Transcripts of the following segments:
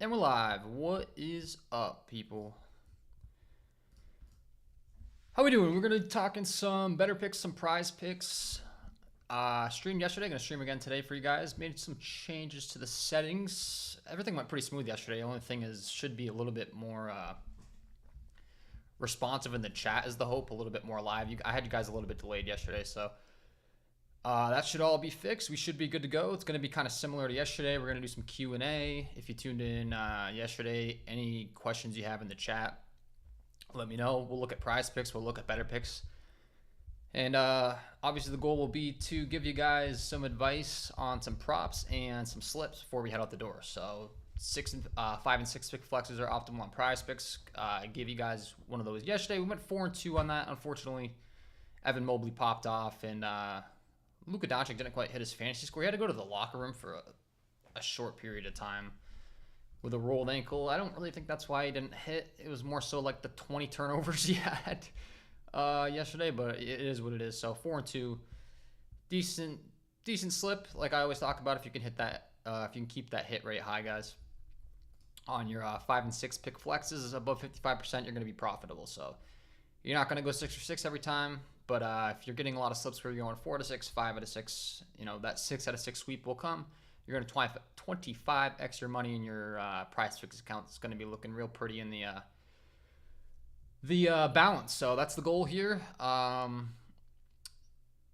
And we're live. What is up, people? How we doing? We're gonna be talking some better picks, some prize picks. Streamed yesterday, gonna stream again today for you guys. Made some changes to the settings. Everything went pretty smooth yesterday. The only thing is, should be a little bit more responsive in the chat is the hope. A little bit more live. I had you guys a little bit delayed yesterday, so that should all be fixed. We should be good to go. It's going to be kind of similar to yesterday. We're going to do some Q&A. If you tuned in yesterday, any questions you have in the chat, let me know. We'll look at prize picks. We'll look at better picks. And obviously the goal will be to give you guys some advice on some props and some slips before we head out the door. So 5 and 6 pick flexes are optimal on prize picks. I gave you guys one of those yesterday. We went 4 and 2 on that. Unfortunately, Evan Mobley popped off, and Luka Doncic didn't quite hit his fantasy score. He had to go to the locker room for a short period of time with a rolled ankle. I don't really think that's why he didn't hit. It was more so like the 20 turnovers he had yesterday, but it is what it is. So 4 and 2, decent slip. Like I always talk about, if you can hit that, if you can keep that hit rate high, guys, on your 5 and 6 pick flexes above 55%, you're going to be profitable. So you're not going to go 6 or 6 every time. But if you're getting a lot of slips where you're going 4 to 6, 5 out of 6, that 6 out of 6 sweep will come. You're going to 25 extra money in your prize picks account. It's going to be looking real pretty in the balance. So that's the goal here. And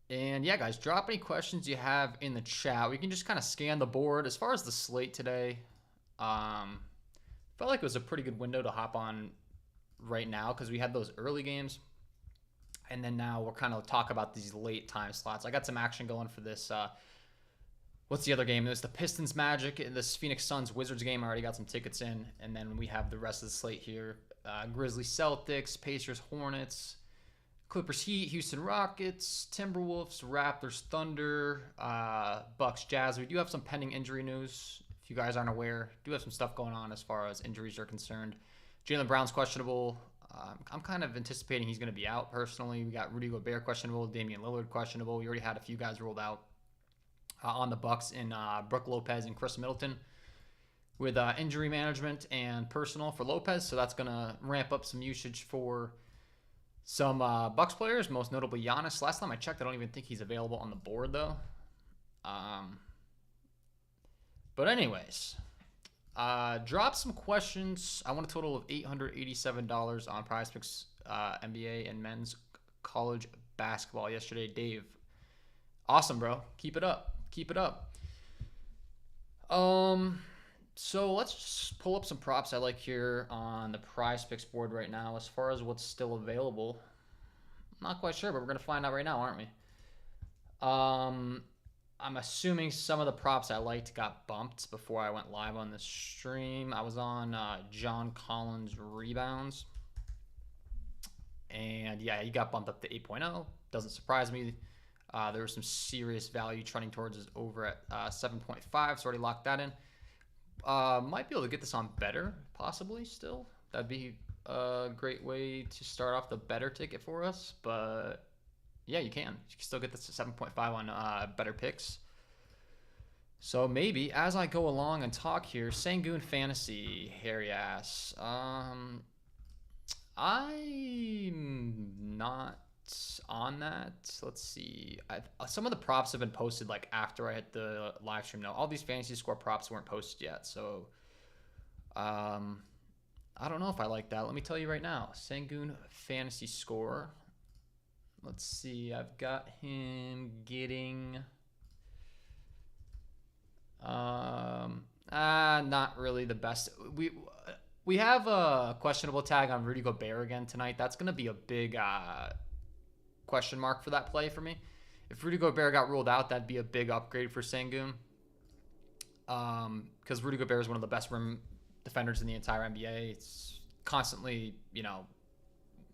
yeah, guys, drop any questions you have in the chat. We can just kind of scan the board. As far as the slate today, felt like it was a pretty good window to hop on right now because we had those early games. And then now we'll kind of talk about these late time slots. I got some action going for this. What's the other game? There's the Pistons Magic and this Phoenix Suns Wizards game. I already got some tickets in. And then we have the rest of the slate here. Grizzlies Celtics, Pacers Hornets, Clippers Heat, Houston Rockets, Timberwolves, Raptors Thunder, Bucks Jazz. We do have some pending injury news. If you guys aren't aware, do have some stuff going on as far as injuries are concerned. Jaylen Brown's questionable. I'm kind of anticipating he's going to be out personally. We got Rudy Gobert questionable, Damian Lillard questionable. We already had a few guys ruled out on the Bucks in Brook Lopez and Chris Middleton with injury management and personal for Lopez. So that's going to ramp up some usage for some Bucks players, most notably Giannis. Last time I checked, I don't even think he's available on the board though. But anyways, drop some questions. I won a total of $887 on Prizepicks NBA and men's college basketball yesterday. Dave, awesome, bro. Keep it up. So let's just pull up some props I like here on the Prizepicks board right now. As far as what's still available, I'm not quite sure, but we're gonna find out right now, aren't we? I'm assuming some of the props I liked got bumped before I went live on the stream. I was on John Collins rebounds. And yeah, he got bumped up to 8.0. Doesn't surprise me. There was some serious value trending towards us over at 7.5. So already locked that in. Might be able to get this on Betr, possibly still. That'd be a great way to start off the Betr ticket for us. But yeah, you can still get this at 7.5 on Better Picks. So maybe as I go along and talk here, Sangoon Fantasy, hairy ass. I'm not on that. Let's see. Some of the props have been posted like after I hit the live stream. Now all these fantasy score props weren't posted yet, so I don't know if I like that. Let me tell you right now. Sangoon Fantasy Score. Let's see, I've got him getting not really the best. We have a questionable tag on Rudy Gobert again tonight. That's going to be a big question mark for that play for me. If Rudy Gobert got ruled out, that'd be a big upgrade for Sangoon. Because Rudy Gobert is one of the best rim defenders in the entire NBA. It's constantly,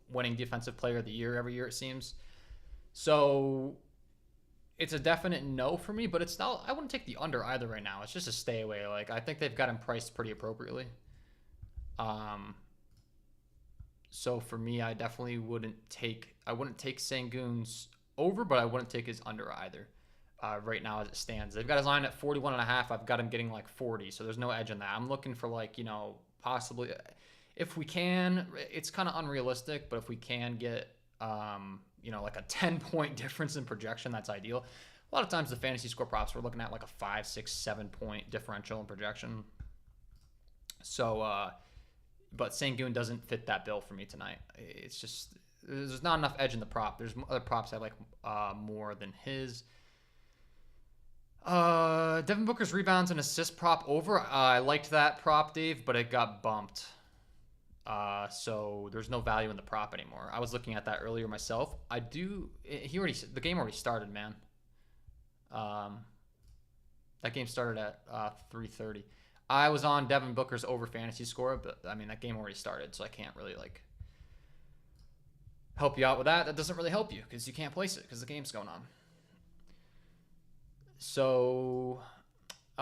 winning Defensive Player of the Year every year, it seems. So it's a definite no for me, but it's not. I wouldn't take the under either right now. It's just a stay away. Like I think they've got him priced pretty appropriately. So for me, I definitely wouldn't take. I wouldn't take Sangoon's over, but I wouldn't take his under either. right now as it stands. They've got his line at 41.5. I've got him getting like 40, so there's no edge in that. I'm looking for like, possibly if we can, it's kind of unrealistic, but if we can get, like a 10-point difference in projection, that's ideal. A lot of times the fantasy score props, we're looking at like a 5, 6, 7-point differential in projection. So, but Sangoon doesn't fit that bill for me tonight. It's just, there's not enough edge in the prop. There's other props I like more than his. Devin Booker's rebounds and assist prop over. I liked that prop, Dave, but it got bumped. So there's no value in the prop anymore. I was looking at that earlier myself. The game already started, man. That game started at 3:30. I was on Devin Booker's over fantasy score, but I mean that game already started, so I can't really like help you out with that. That doesn't really help you because you can't place it because the game's going on. So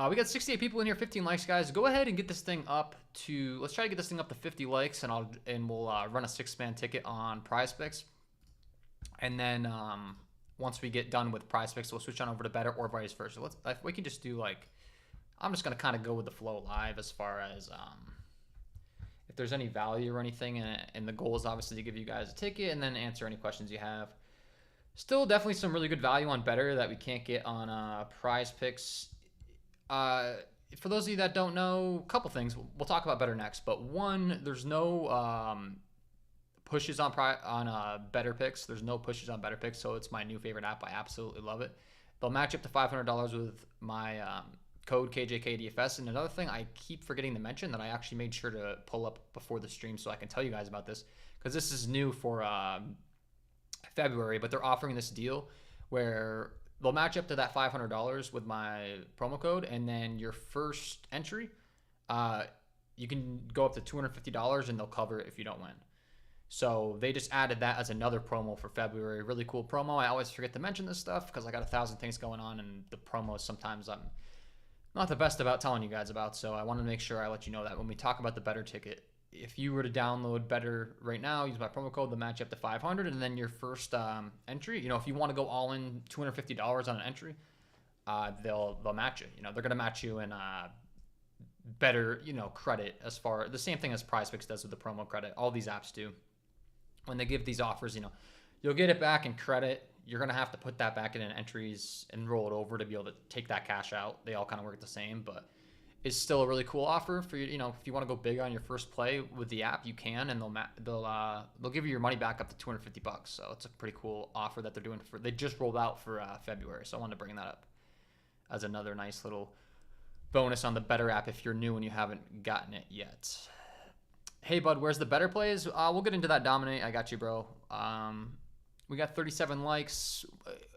we got 68 people in here, 15 likes, guys. Go ahead and get this thing up to. Let's try to get this thing up to 50 likes, and we'll run a 6-man ticket on Prizepicks, and then once we get done with Prizepicks, we'll switch on over to Betr or vice versa. We can just do like. I'm just gonna kind of go with the flow live as far as if there's any value or anything, and the goal is obviously to give you guys a ticket and then answer any questions you have. Still, definitely some really good value on Betr that we can't get on Prizepicks. For those of you that don't know, a couple things. We'll talk about Betr next, but one, there's no pushes on Betr Picks. There's no pushes on Betr Picks, so it's my new favorite app. I absolutely love it. They'll match up to $500 with my code KJKDFS. And another thing I keep forgetting to mention that I actually made sure to pull up before the stream so I can tell you guys about this, because this is new for February, but they're offering this deal where they'll match up to that $500 with my promo code, and then your first entry, you can go up to $250 and they'll cover it if you don't win. So they just added that as another promo for February. Really cool promo. I always forget to mention this stuff because I got 1,000 things going on, and the promos sometimes I'm not the best about telling you guys about. So I want to make sure I let you know that when we talk about the Betr ticket, if you were to download Betr right now, use my promo code, they'll match up to $500, and then your first entry, if you want to go all in $250 on an entry, they'll match you. They're gonna match you in Betr, credit, as far the same thing as Prizepicks does with the promo credit. All these apps do. When they give these offers, you'll get it back in credit. You're gonna have to put that back in entries and roll it over to be able to take that cash out. They all kind of work the same, but it's still a really cool offer for you. If you want to go big on your first play with the app, you can, and they'll give you your money back up to $250. So it's a pretty cool offer that they're doing they just rolled out for February. So I wanted to bring that up as another nice little bonus on the Betr app if you're new and you haven't gotten it yet. Hey bud, where's the Betr plays? We'll get into that, Dominate. I got you, bro. We got 37 likes.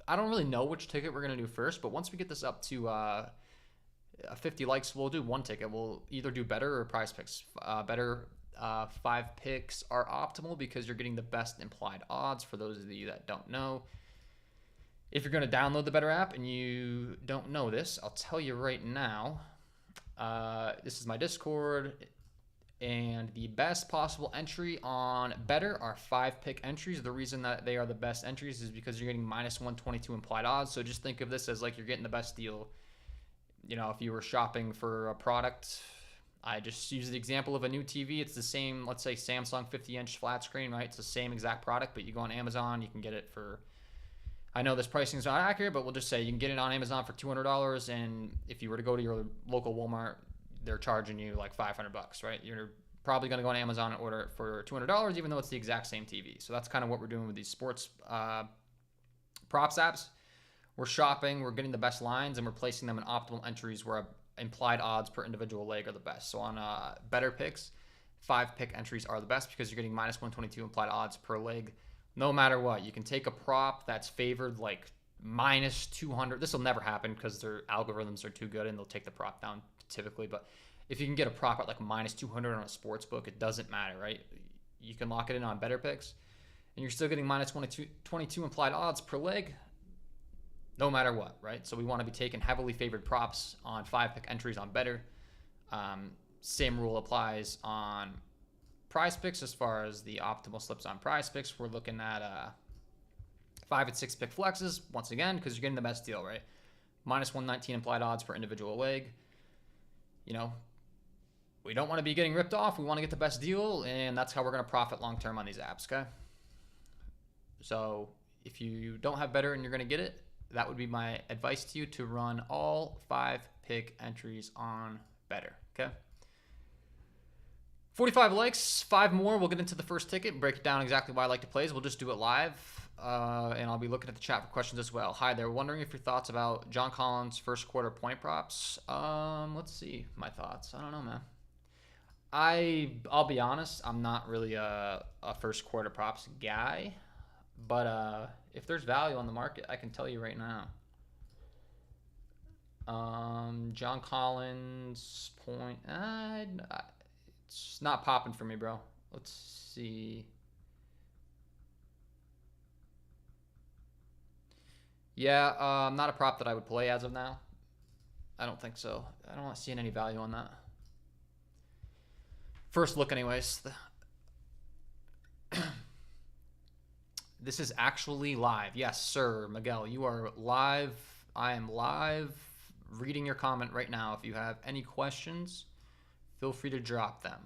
I don't really know which ticket we're gonna do first, but once we get this up to 50 likes, we'll do one ticket. We'll either do Betr or Prizepicks. Betr 5 picks are optimal because you're getting the best implied odds. For those of you that don't know, if you're going to download the Betr app and you don't know this, I'll tell you right now. This is my Discord, and the best possible entry on Betr are 5-pick entries. The reason that they are the best entries is because you're getting minus 122 implied odds. So just think of this as like you're getting the best deal. If you were shopping for a product, I just use the example of a new TV. It's the same, let's say Samsung 50-inch flat screen, right? It's the same exact product, but you go on Amazon, you can get it for, I know this pricing is not accurate, but we'll just say you can get it on Amazon for $200, and if you were to go to your local Walmart, they're charging you like $500, right? You're probably going to go on Amazon and order it for $200, even though it's the exact same TV. So that's kind of what we're doing with these sports props apps. We're shopping, we're getting the best lines, and we're placing them in optimal entries where implied odds per individual leg are the best. So on Betr Picks, 5-pick entries are the best because you're getting minus 122 implied odds per leg. No matter what, you can take a prop that's favored like minus 200. This will never happen because their algorithms are too good and they'll take the prop down typically. But if you can get a prop at like minus 200 on a sports book, it doesn't matter, right? You can lock it in on Betr Picks, and you're still getting minus 22 implied odds per leg. No matter what, right? So we want to be taking heavily favored props on 5-pick entries on Betr. Same rule applies on Prizepicks as far as the optimal slips on Prizepicks. We're looking at 5 and 6-pick flexes once again because you're getting the best deal, right? minus 119 implied odds per individual leg. You know, we don't want to be getting ripped off. We want to get the best deal, and that's how we're going to profit long term on these apps, okay? So if you don't have Betr and you're going to get it, that would be my advice to you, to run all 5 pick entries on Betr, okay? 45 likes, 5 more. We'll get into the first ticket, break it down exactly why I like to plays. We'll just do it live, and I'll be looking at the chat for questions as well. Hi there. Wondering if your thoughts about John Collins' first quarter point props. Let's see my thoughts. I don't know, man. I'll be honest. I'm not really a first quarter props guy, but if there's value on the market, I can tell you right now. John Collins point. It's not popping for me, bro. Let's see. Yeah, not a prop that I would play as of now. I don't think so. I don't see any value on that. First look, anyways. This is actually live. Yes, sir. Miguel, you are live. I am live reading your comment right now. If you have any questions, feel free to drop them.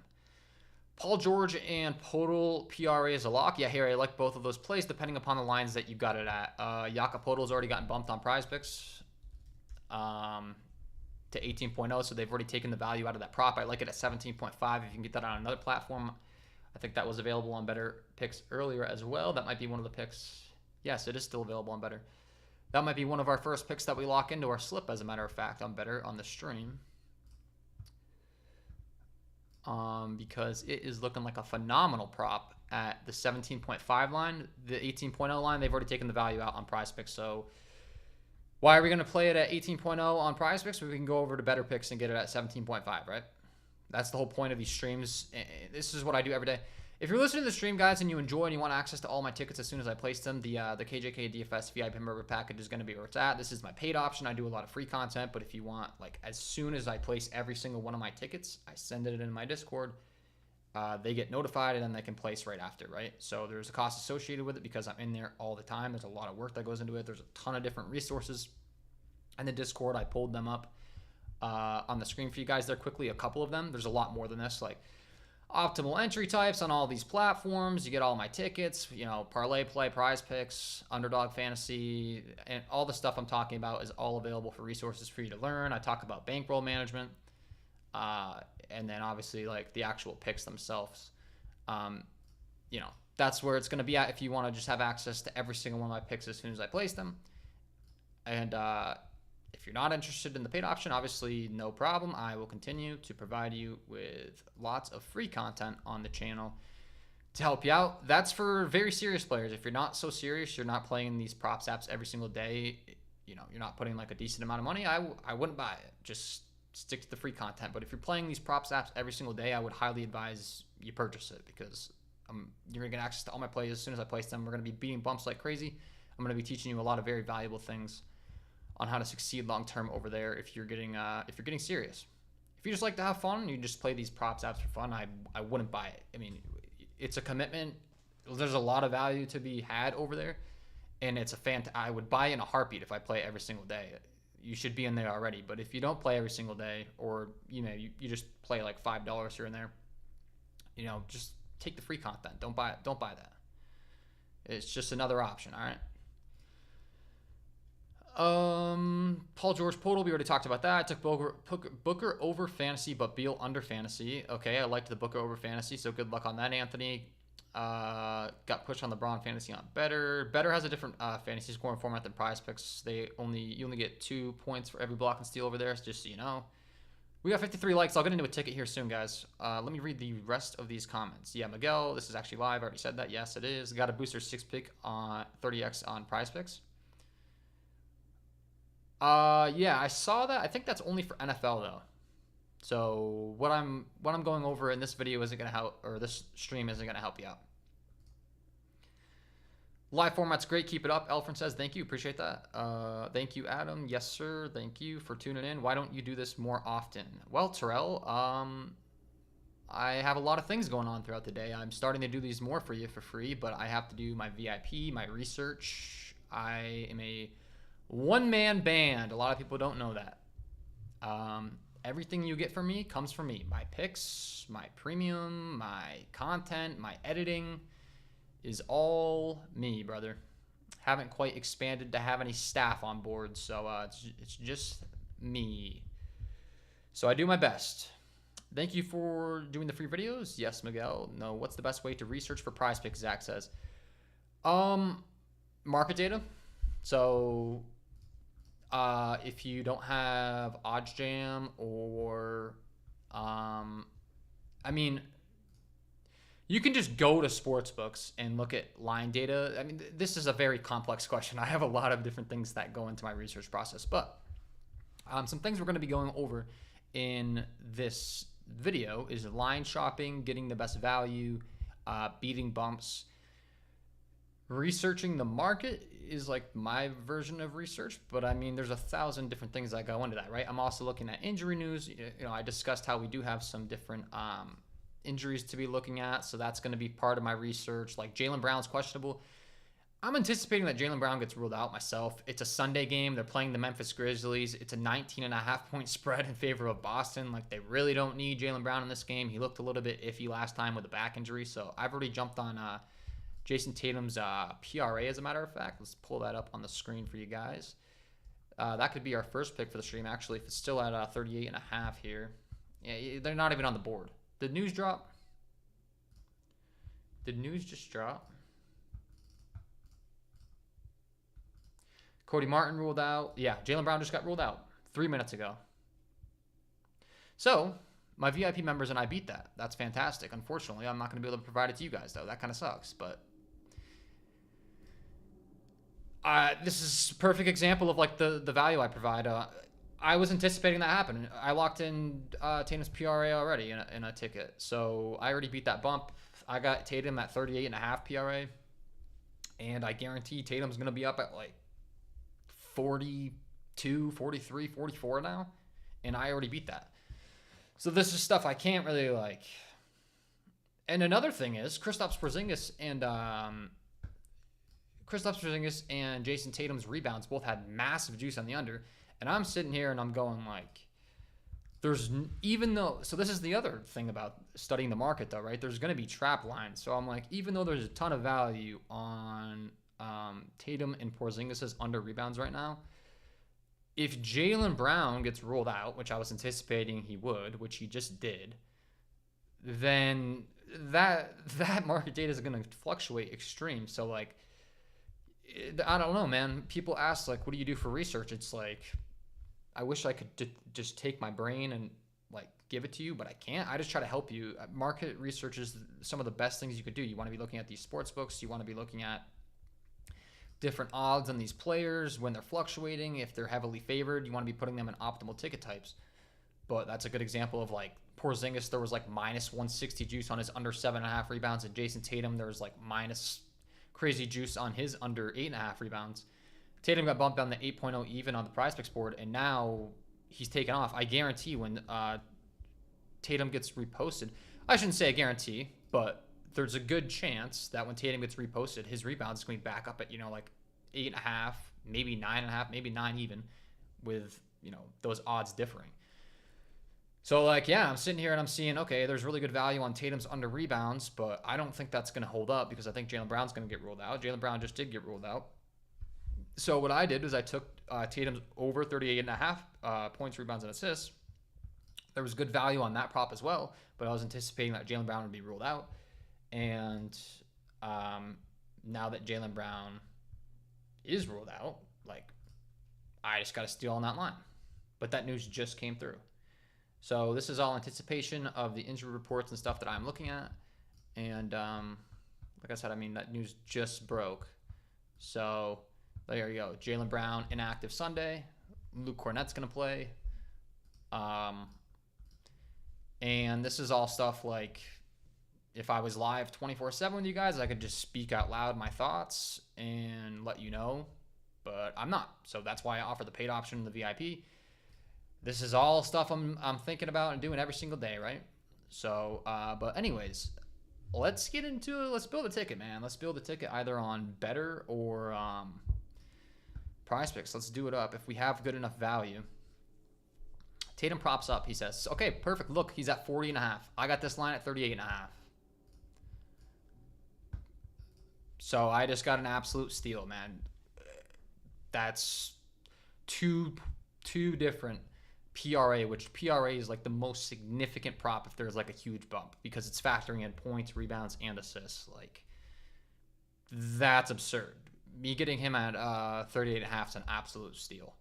Paul George and Podol PRA is a lock. Yeah, here I like both of those plays depending upon the lines that you got it at. Jakob Podol's already gotten bumped on Prizepicks to 18.0, so they've already taken the value out of that prop. I like it at 17.5. If you can get that on another platform, I think that was available on Betr picks earlier as well. That might be one of the picks. Yes, it is still available on Betr. That might be one of our first picks that we lock into our slip, as a matter of fact, on Betr on the stream. Because it is looking like a phenomenal prop at the 17.5 line. The 18.0 line, they've already taken the value out on Prizepicks. So why are we going to play it at 18.0 on Prizepicks? We can go over to Betr picks and get it at 17.5, right? That's the whole point of these streams. This is what I do every day. If you're listening to the stream, guys, and you enjoy and you want access to all my tickets as soon as I place them, the KJK DFS VIP member package is going to be where it's at. This is my paid option. I do a lot of free content, but if you want, like, as soon as I place every single one of my tickets, I send it in my Discord. They get notified, and then they can place right after, right? So there's a cost associated with it because I'm in there all the time. There's a lot of work that goes into it. There's a ton of different resources in the Discord. I pulled them up on the screen for you guys there quickly, a couple of them. There's a lot more than this, like optimal entry types on all these platforms. You get all my tickets, you know, parlay play, prize picks, underdog fantasy, and all the stuff I'm talking about is all available for resources for you to learn. I talk about bankroll management, and then obviously like the actual picks themselves. You know, that's where it's going to be at if you want to just have access to every single one of my picks as soon as I place them. And if you're not interested in the paid option, obviously no problem. I will continue to provide you with lots of free content on the channel to help you out. That's for very serious players. If you're not so serious, you're not playing these props apps every single day, you know, you're not putting like a decent amount of money, I wouldn't buy it. Just stick to the free content. But if you're playing these props apps every single day, I would highly advise you purchase it, because you're going to get access to all my plays as soon as I place them. We're going to be beating bumps like crazy. I'm going to be teaching you a lot of very valuable things on how to succeed long term over there if you're getting serious. If you just like to have fun and you just play these props apps for fun, I wouldn't buy it. I mean, it's a commitment. There's a lot of value to be had over there, and it's I would buy in a heartbeat if I play every single day. You should be in there already. But if you don't play every single day, or you know, you just play like $5 here and there, you know, just take the free content. Don't buy it. Don't buy that. It's just another option. All right. Paul George Podol, we already talked about that. I took Booker over fantasy, but Beal under fantasy. Okay, I liked the Booker over fantasy, so good luck on that, Anthony. Got pushed on LeBron fantasy on Betr. Betr has a different fantasy scoring format than Prizepicks. You only get 2 points for every block and steal over there, just so you know. We got 53 likes. I'll get into a ticket here soon, guys. Let me read the rest of these comments. Yeah, Miguel, this is actually live. I already said that. Yes, it is. Got a booster 6-pick on 30x on Prizepicks. Yeah, I saw that. I think that's only for NFL though. So what I'm going over in this video isn't gonna help, or this stream isn't gonna help you out. Live format's great. Keep it up. Elfrin says thank you. Appreciate that. Thank you, Adam. Yes, sir. Thank you for tuning in. Why don't you do this more often? Well, Terrell, I have a lot of things going on throughout the day. I'm starting to do these more for you for free, but I have to do my VIP, my research. I am a One-man band. A lot of people don't know that. Everything you get from me comes from me. My picks, my premium, my content, my editing is all me, brother. Haven't quite expanded to have any staff on board, so it's just me. So I do my best. Thank you for doing the free videos. Yes, Miguel. No, what's the best way to research for Prizepicks? Zach says. Market data. So if you don't have OddsJam or I mean, you can just go to sportsbooks and look at line data. I mean, this is a very complex question. I have a lot of different things that go into my research process, but some things we're going to be going over in this video is line shopping, getting the best value, beating bumps. Researching the market is like my version of research, but I mean, there's 1,000 different things that go into that, right? I'm also looking at injury news. You know, I discussed how we do have some different injuries to be looking at, so that's going to be part of my research. Like Jaylen Brown's questionable. I'm anticipating that Jaylen Brown gets ruled out myself. It's a Sunday game. They're playing the Memphis Grizzlies. It's a 19.5-point spread in favor of Boston. Like, they really don't need Jaylen Brown in this game. He looked a little bit iffy last time with a back injury, so I've already jumped on Jason Tatum's PRA, as a matter of fact. Let's pull that up on the screen for you guys. That could be our first pick for the stream, actually, if it's still at 38.5 here. Yeah, they're not even on the board. Did news drop? Did news just drop? Cody Martin ruled out. Yeah, Jaylen Brown just got ruled out 3 minutes ago. So, my VIP members and I beat that. That's fantastic. Unfortunately, I'm not going to be able to provide it to you guys, though. That kind of sucks, but this is a perfect example of like the value I provide. I was anticipating that happen. I locked in Tatum's PRA already in a ticket, so I already beat that bump. I got Tatum at 38.5 PRA, and I guarantee Tatum's going to be up at like 42, 43, 44 now, and I already beat that. So this is stuff I can't really like. And another thing is Kristaps Porzingis and Jason Tatum's rebounds both had massive juice on the under, and I'm sitting here and I'm going like, so this is the other thing about studying the market though, right? There's going to be trap lines. So I'm like, even though there's a ton of value on Tatum and Porzingis' under rebounds right now, if Jaylen Brown gets ruled out, which I was anticipating he would, which he just did, then that market data is going to fluctuate extreme. So like, I don't know, man. People ask like, what do you do for research? It's like, I wish I could just take my brain and like give it to you, but I can't. I just try to help you. Market research is some of the best things you could do. You want to be looking at these sports books. You want to be looking at different odds on these players when they're fluctuating. If they're heavily favored, you want to be putting them in optimal ticket types. But that's a good example of like Porzingis. There was like minus 160 juice on his under 7.5 rebounds, and Jason Tatum, there was like minus crazy juice on his under 8.5 rebounds. Tatum got bumped down to 8.0 even on the Prizepicks board, and now he's taken off. I guarantee when Tatum gets reposted, I shouldn't say I guarantee, but there's a good chance that when Tatum gets reposted, his rebounds is going to be back up at, like 8.5, maybe 9.5, maybe 9 even, with, those odds differing. So, like, yeah, I'm sitting here and I'm seeing, okay, there's really good value on Tatum's under rebounds, but I don't think that's going to hold up because I think Jaylen Brown's going to get ruled out. Jaylen Brown just did get ruled out. So what I did was I took Tatum's over 38.5 points, rebounds, and assists. There was good value on that prop as well, but I was anticipating that Jaylen Brown would be ruled out. And now that Jaylen Brown is ruled out, like, I just got to steal on that line. But that news just came through. So this is all anticipation of the injury reports and stuff that I'm looking at. And like I said, I mean, that news just broke. So there you go. Jaylen Brown inactive Sunday. Luke Cornett's going to play. And this is all stuff like, if I was live 24/7 with you guys, I could just speak out loud my thoughts and let you know. But I'm not. So that's why I offer the paid option in the VIP. This is all stuff I'm thinking about and doing every single day, right? So, but anyways, let's get into it. Let's build a ticket, man. Let's build a ticket either on Betr or Prizepicks, let's do it up if we have good enough value. Tatum props up, he says. Okay, perfect. Look, he's at 40.5. I got this line at 38.5. So I just got an absolute steal, man. That's two different PRA, which PRA is like the most significant prop if there's like a huge bump because it's factoring in points, rebounds, and assists. Like, that's absurd. Me getting him at 38.5 is an absolute steal.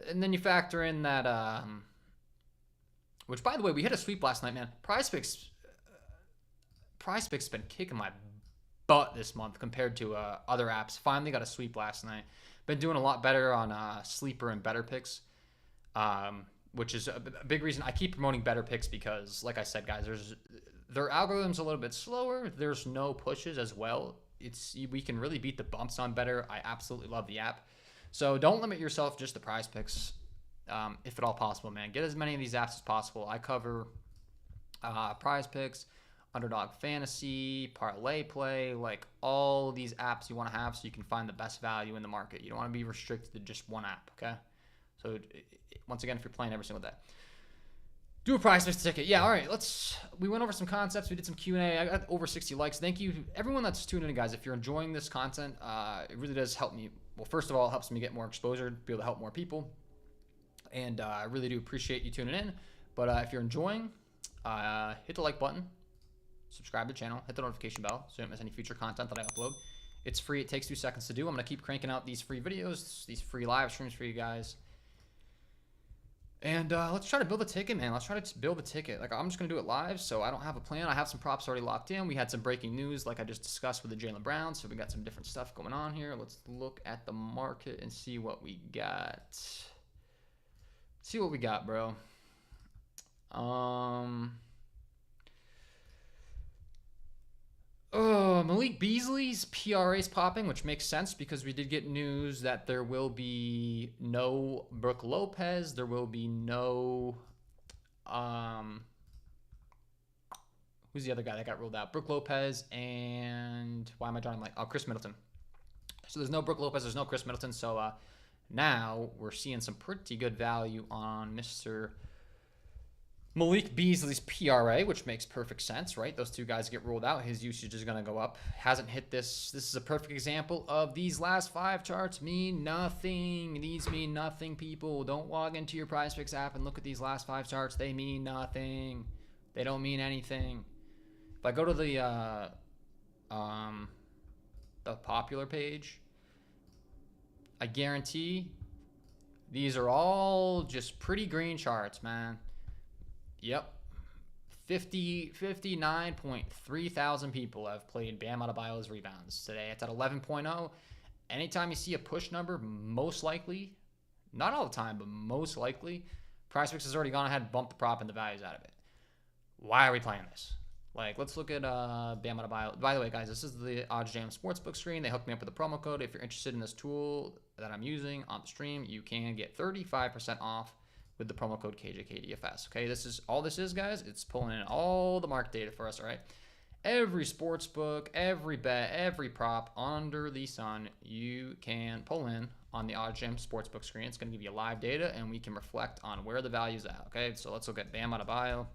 And then you factor in that, which by the way, we hit a sweep last night, man. Prizepicks been kicking my butt this month compared to other apps. Finally got a sweep last night. Been doing a lot better on Sleeper and Betr, which is a big reason I keep promoting Betr because, like I said, guys, their algorithm's a little bit slower. There's no pushes as well. We can really beat the bumps on Betr. I absolutely love the app. So don't limit yourself just to Prizepicks, if at all possible, man. Get as many of these apps as possible. I cover Prizepicks, Underdog Fantasy, Parlay Play, like all these apps you want to have so you can find the best value in the market. You don't want to be restricted to just one app, okay? So once again, if you're playing every single day, do a Prizepicks ticket. Yeah, all right. We went over some concepts. We did some Q&A. I got over 60 likes. Thank you, everyone that's tuning in, guys. If you're enjoying this content, it really does help me. Well, first of all, it helps me get more exposure, be able to help more people. And I really do appreciate you tuning in. But if you're enjoying, hit the like button, subscribe to the channel, hit the notification bell so you don't miss any future content that I upload. It's free. It takes 2 seconds to do. I'm going to keep cranking out these free videos, these free live streams for you guys. And let's try to build a ticket, man. Let's try to build a ticket. Like, I'm just going to do it live, so I don't have a plan. I have some props already locked in. We had some breaking news, like I just discussed with the Jaylen Brown, so we got some different stuff going on here. Let's look at the market and see what we got. See what we got, bro. Malik Beasley's PRA is popping, which makes sense because we did get news that there will be no Brook Lopez. There will be no, who's the other guy that got ruled out? Brook Lopez and, why am I drawing like, Chris Middleton. So there's no Brook Lopez, there's no Chris Middleton. So now we're seeing some pretty good value on Mr. Malik Beasley's PRA, which makes perfect sense, right? Those two guys get ruled out. His usage is going to go up. Hasn't hit this. This is a perfect example of these last 5 charts mean nothing. These mean nothing, people. Don't log into your Prizepicks app and look at these last 5 charts. They mean nothing. They don't mean anything. If I go to the popular page, I guarantee these are all just pretty green charts, man. Yep. 59.3 thousand people have played Bam Adebayo's rebounds today. It's at 11.0. Anytime you see a push number, most likely, not all the time, but most likely, Prizepicks has already gone ahead and bumped the prop and the values out of it. Why are we playing this? Like, let's look at Bam Adebayo. By the way, guys, this is the OddsJam Sportsbook screen. They hooked me up with a promo code. If you're interested in this tool that I'm using on the stream, you can get 35% off with the promo code KJKDFS. Okay, this is all this is, guys. It's pulling in all the market data for us, all right? Every sports book, every bet, every prop under the sun, you can pull in on the OddsJam Sportsbook screen. It's going to give you live data, and we can reflect on where the value's at, okay? So let's look at Bam Adebayo.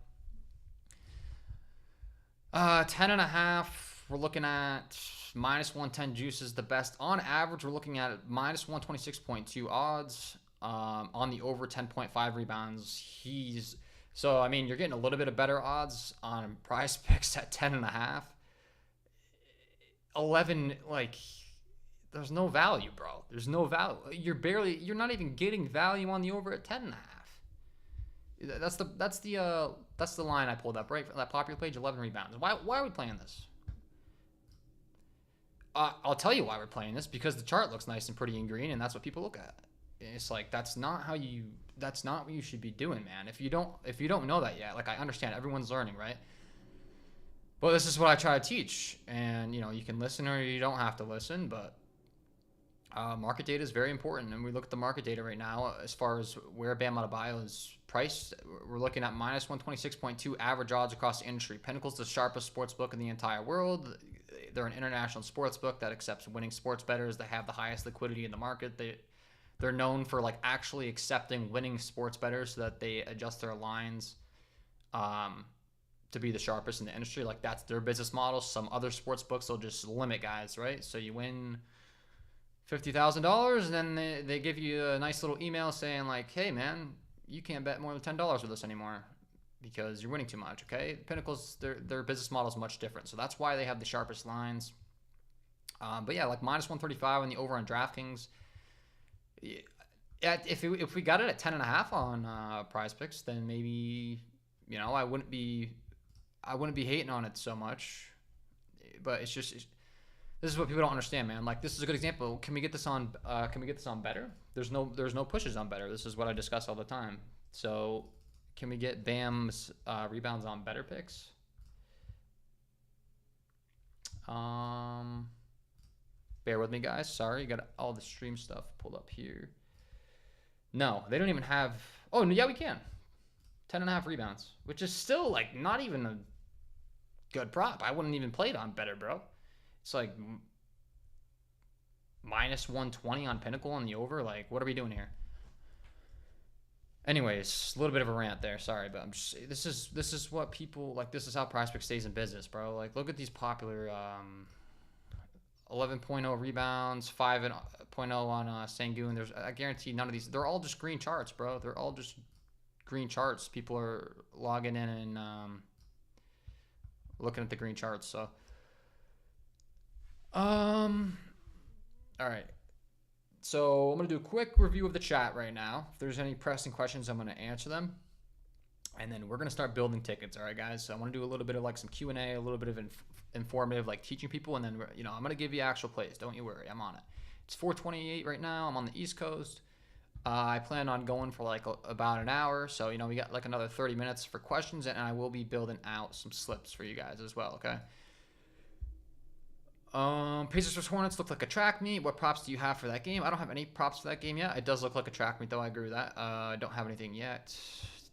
10.5, we're looking at minus 110 juice is the best. On average, we're looking at minus 126.2 odds. On the over 10.5 rebounds, so I mean, you're getting a little bit of better odds on Prizepicks at 10.5. 11, like, there's no value, bro. There's no value. You're not even getting value on the over at 10.5. That's the line I pulled up right from that popular page. 11 rebounds. Why are we playing this? I'll tell you why we're playing this, because the chart looks nice and pretty and green, and that's what people look at. It's like, that's not what you should be doing, man. If you don't know that yet, like, I understand everyone's learning, right? But this is what I try to teach, and you can listen or you don't have to listen, but market data is very important, and we look at the market data right now as far as where Bam Adebayo is priced. We're looking at minus 126.2 average odds across the industry. Pinnacle's the sharpest sports book in the entire world. they're an international sports book that accepts winning sports bettors. They have the highest liquidity in the market. They're known for like actually accepting winning sports bettors so that they adjust their lines to be the sharpest in the industry. Like that's their business model. Some other sports books will just limit guys, right? So you win $50,000 and then they give you a nice little email saying like, hey man, you can't bet more than $10 with us anymore because you're winning too much. Okay, Pinnacle's their business model is much different, so that's why they have the sharpest lines. But yeah, like minus 135 on the over on DraftKings. If we got it at 10.5 on Prizepicks, then maybe I wouldn't be hating on it so much. But it's just this is what people don't understand, man. Like this is a good example. Can we get this on Betr? There's no pushes on Betr. This is what I discuss all the time. So can we get Bam's rebounds on Betr picks? Bear with me, guys. Sorry, got all the stream stuff pulled up here. No, they don't even have. Oh, yeah, we can. 10.5 rebounds, which is still like not even a good prop. I wouldn't even play it on Betr, bro. It's like minus 120 on Pinnacle on the over. Like, what are we doing here? Anyways, a little bit of a rant there. Sorry, but I'm just this is what people like. This is how Prizepicks stays in business, bro. Like, look at these popular 11.0 rebounds, 5.0 on Sangoon. I guarantee none of these. They're all just green charts, bro. They're all just green charts. People are logging in and looking at the green charts. So, all right. So I'm gonna do a quick review of the chat right now. If there's any pressing questions, I'm gonna answer them, and then we're gonna start building tickets. All right, guys. So I want to do a little bit of like some Q&A, a little bit of informative, like teaching people, and then I'm gonna give you actual plays. Don't you worry, I'm on it. It's 4:28 right now. I'm on the East Coast. I plan on going for like about an hour, so we got like another 30 minutes for questions, and I will be building out some slips for you guys as well. Okay. Pacers vs Hornets looked like a track meet. What props do you have for that game? I don't have any props for that game yet. It does look like a track meet, though. I agree with that. I don't have anything yet.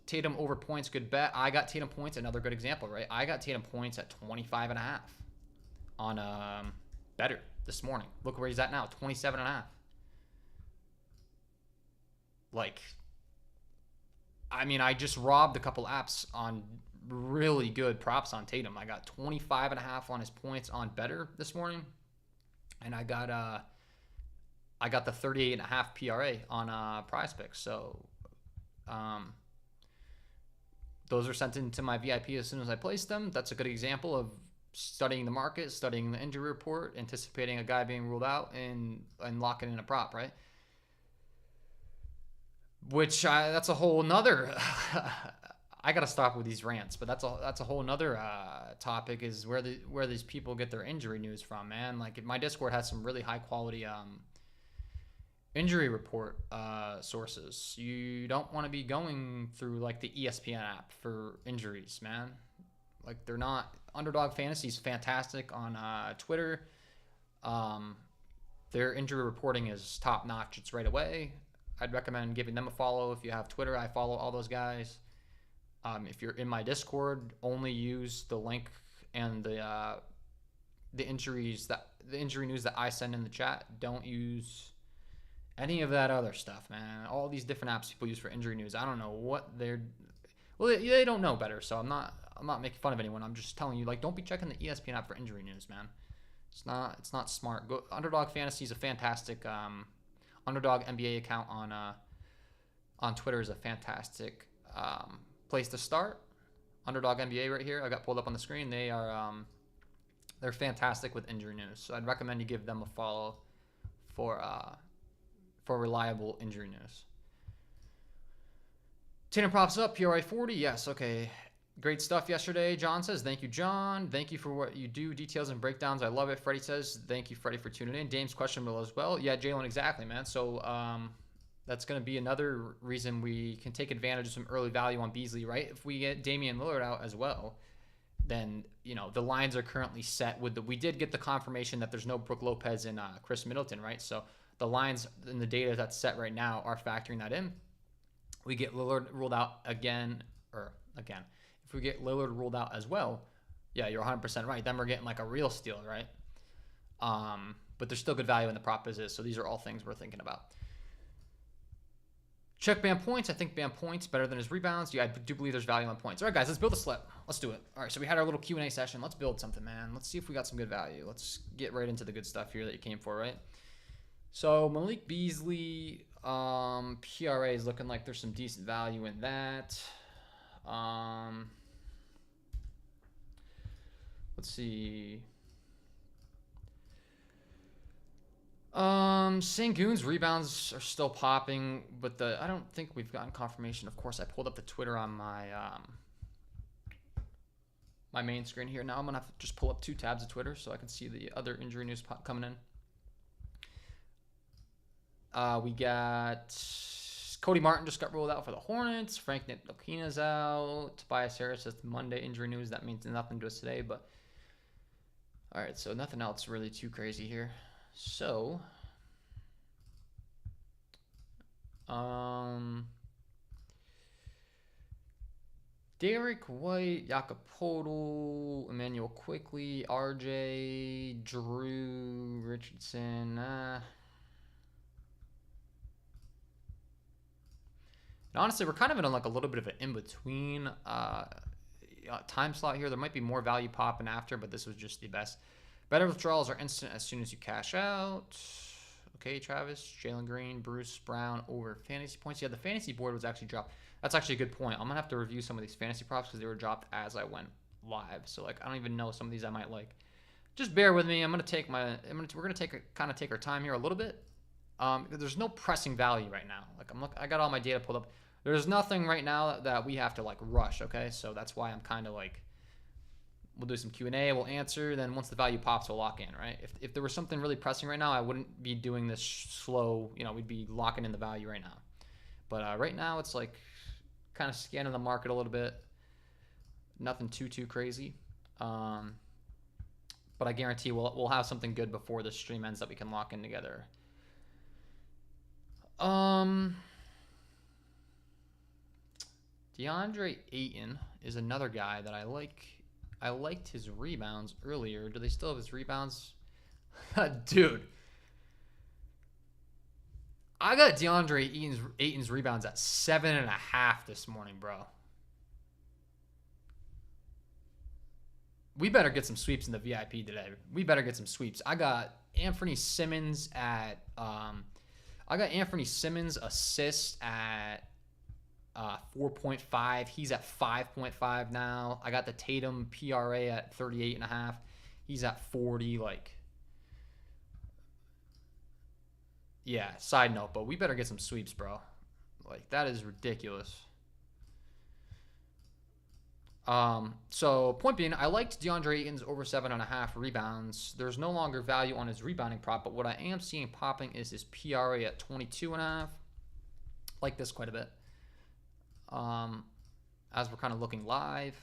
Tatum over points, good bet. I got Tatum points, another good example, right? I got Tatum points at 25.5 on Betr this morning. Look where he's at now, 27.5. Like, I mean, I just robbed a couple apps on really good props on Tatum. I got 25.5 on his points on Betr this morning, and I got the 38.5 PRA on Prizepicks. So those are sent into my VIP as soon as I place them. That's a good example of studying the market, studying the injury report, anticipating a guy being ruled out, and locking in a prop, right? Which that's a whole nother. I gotta stop with these rants, but that's a whole nother topic, is where these people get their injury news from, man. Like my Discord has some really high quality injury report sources. You don't want to be going through like the ESPN app for injuries, man. Like they're not. Underdog Fantasy is fantastic on Twitter. Their injury reporting is top notch. It's right away. I'd recommend giving them a follow if you have Twitter. I follow all those guys. If you're in my Discord, only use the link and the injury news that I send in the chat. Don't use any of that other stuff, man. All these different apps people use for injury news. I don't know what they don't know better. So I'm not making fun of anyone. I'm just telling you, like, don't be checking the ESPN app for injury news, man. It's not smart. Underdog Fantasy is a fantastic Underdog NBA account on Twitter is a fantastic place to start. Underdog NBA right here. I got pulled up on the screen. They're fantastic with injury news. So I'd recommend you give them a follow for reliable injury news. Tatum props up, PRA 40. Yes, okay. Great stuff yesterday. John says, thank you, John. Thank you for what you do, details and breakdowns. I love it. Freddie says, thank you, Freddie, for tuning in. Dame's questionable as well. Yeah, Jalen, exactly, man. So that's going to be another reason we can take advantage of some early value on Beasley, right? If we get Damian Lillard out as well, then, the lines are currently set with we did get the confirmation that there's no Brook Lopez and Chris Middleton, right? So the lines in the data that's set right now are factoring that in. We get Lillard ruled out again. If we get Lillard ruled out as well, yeah, you're 100% right. Then we're getting like a real steal, right? But there's still good value in the prop as is. So these are all things we're thinking about. Check Bam points. I think Bam points better than his rebounds. Yeah, I do believe there's value on points. All right, guys, let's build a slip. Let's do it. All right, so we had our little Q&A session. Let's build something, man. Let's see if we got some good value. Let's get right into the good stuff here that you came for, right? So Malik Beasley, PRA is looking like there's some decent value in that. Let's see. Sengun's rebounds are still popping, but I don't think we've gotten confirmation. Of course, I pulled up the Twitter on my my main screen here. Now I'm gonna have to just pull up 2 tabs of Twitter so I can see the other injury news coming in. We got Cody Martin just got ruled out for the Hornets. Frank Ntilikina's out. Tobias Harris has Monday injury news. That means nothing to us today, but all right, so nothing else really too crazy here. So, Derek White, Jakob Poeltl, Emmanuel Quickly, RJ, Drew Richardson. And honestly, we're kind of in like a little bit of an in-between time slot here. There might be more value popping after, but this was just the best. Better withdrawals are instant as soon as you cash out. Okay, Travis, Jalen Green, Bruce Brown over fantasy points. Yeah, the fantasy board was actually dropped. That's actually a good point. I'm going to have to review some of these fantasy props because they were dropped as I went live. So, like, I don't even know some of these I might like. Just bear with me. We're going to take our time here a little bit. There's no pressing value right now. Like, I got all my data pulled up. There's nothing right now that we have to, like, rush, okay? So that's why I'm kind of, like, we'll do some Q&A, we'll answer, then once the value pops, we'll lock in, right? If there was something really pressing right now, I wouldn't be doing this slow, we'd be locking in the value right now. But right now, it's like kind of scanning the market a little bit. Nothing too crazy. But I guarantee we'll have something good before the stream ends that we can lock in together. DeAndre Ayton is another guy that I like. I liked his rebounds earlier. Do they still have his rebounds? Dude. I got DeAndre Ayton's rebounds at 7.5 this morning, bro. We better get some sweeps in the VIP today. We better get some sweeps. I got Anthony Simmons at assist at 4.5. He's at 5.5 now. I got the Tatum PRA at 38.5. He's at 40. Like, yeah, side note, but we better get some sweeps, bro. Like, that is ridiculous. So point being, I liked DeAndre Ayton's over 7.5 rebounds. There's no longer value on his rebounding prop, but what I am seeing popping is his PRA at 22.5. Like this quite a bit. As we're kind of looking live.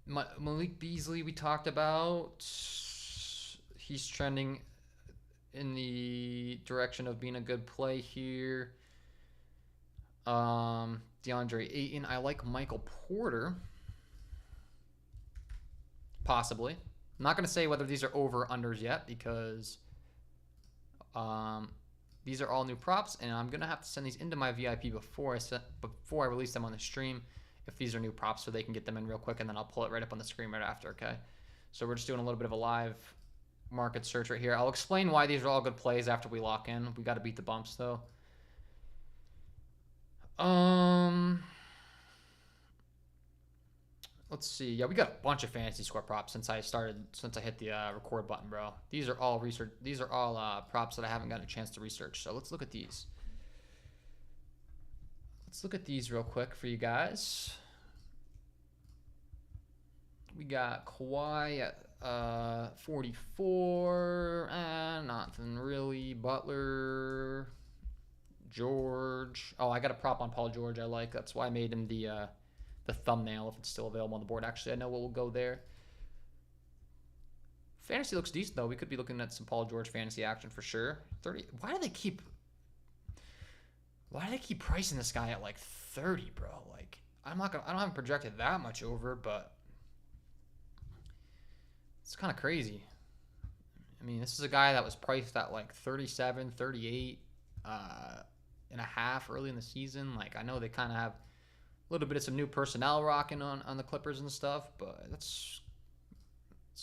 Malik Beasley we talked about. He's trending in the direction of being a good play here. DeAndre Ayton. I like Michael Porter. Possibly. I'm not going to say whether these are over or unders yet because these are all new props, and I'm going to have to send these into my VIP before I release them on the stream if these are new props so they can get them in real quick, and then I'll pull it right up on the screen right after, okay? So we're just doing a little bit of a live market search right here. I'll explain why these are all good plays after we lock in. We got to beat the bumps, though. Let's see. Yeah, we got a bunch of fantasy score props since I hit the record button, bro. These are all research. These are all props that I haven't gotten a chance to research. So let's look at these. Let's look at these real quick for you guys. We got Kawhi at 44. Nothing really. Butler, George. Oh, I got a prop on Paul George I like. That's why I made him the thumbnail if it's still available on the board. Actually, I know what will go there. Fantasy looks decent, though. We could be looking at some Paul George fantasy action for sure. 30. Why do they keep pricing this guy at like 30, bro? Like, I don't have him projected that much over, but It's kind of crazy. I mean, this is a guy that was priced at like 37, 38 and a half early in the season. Like, I know they kind of have a little bit of some new personnel rocking on the Clippers and stuff, but it's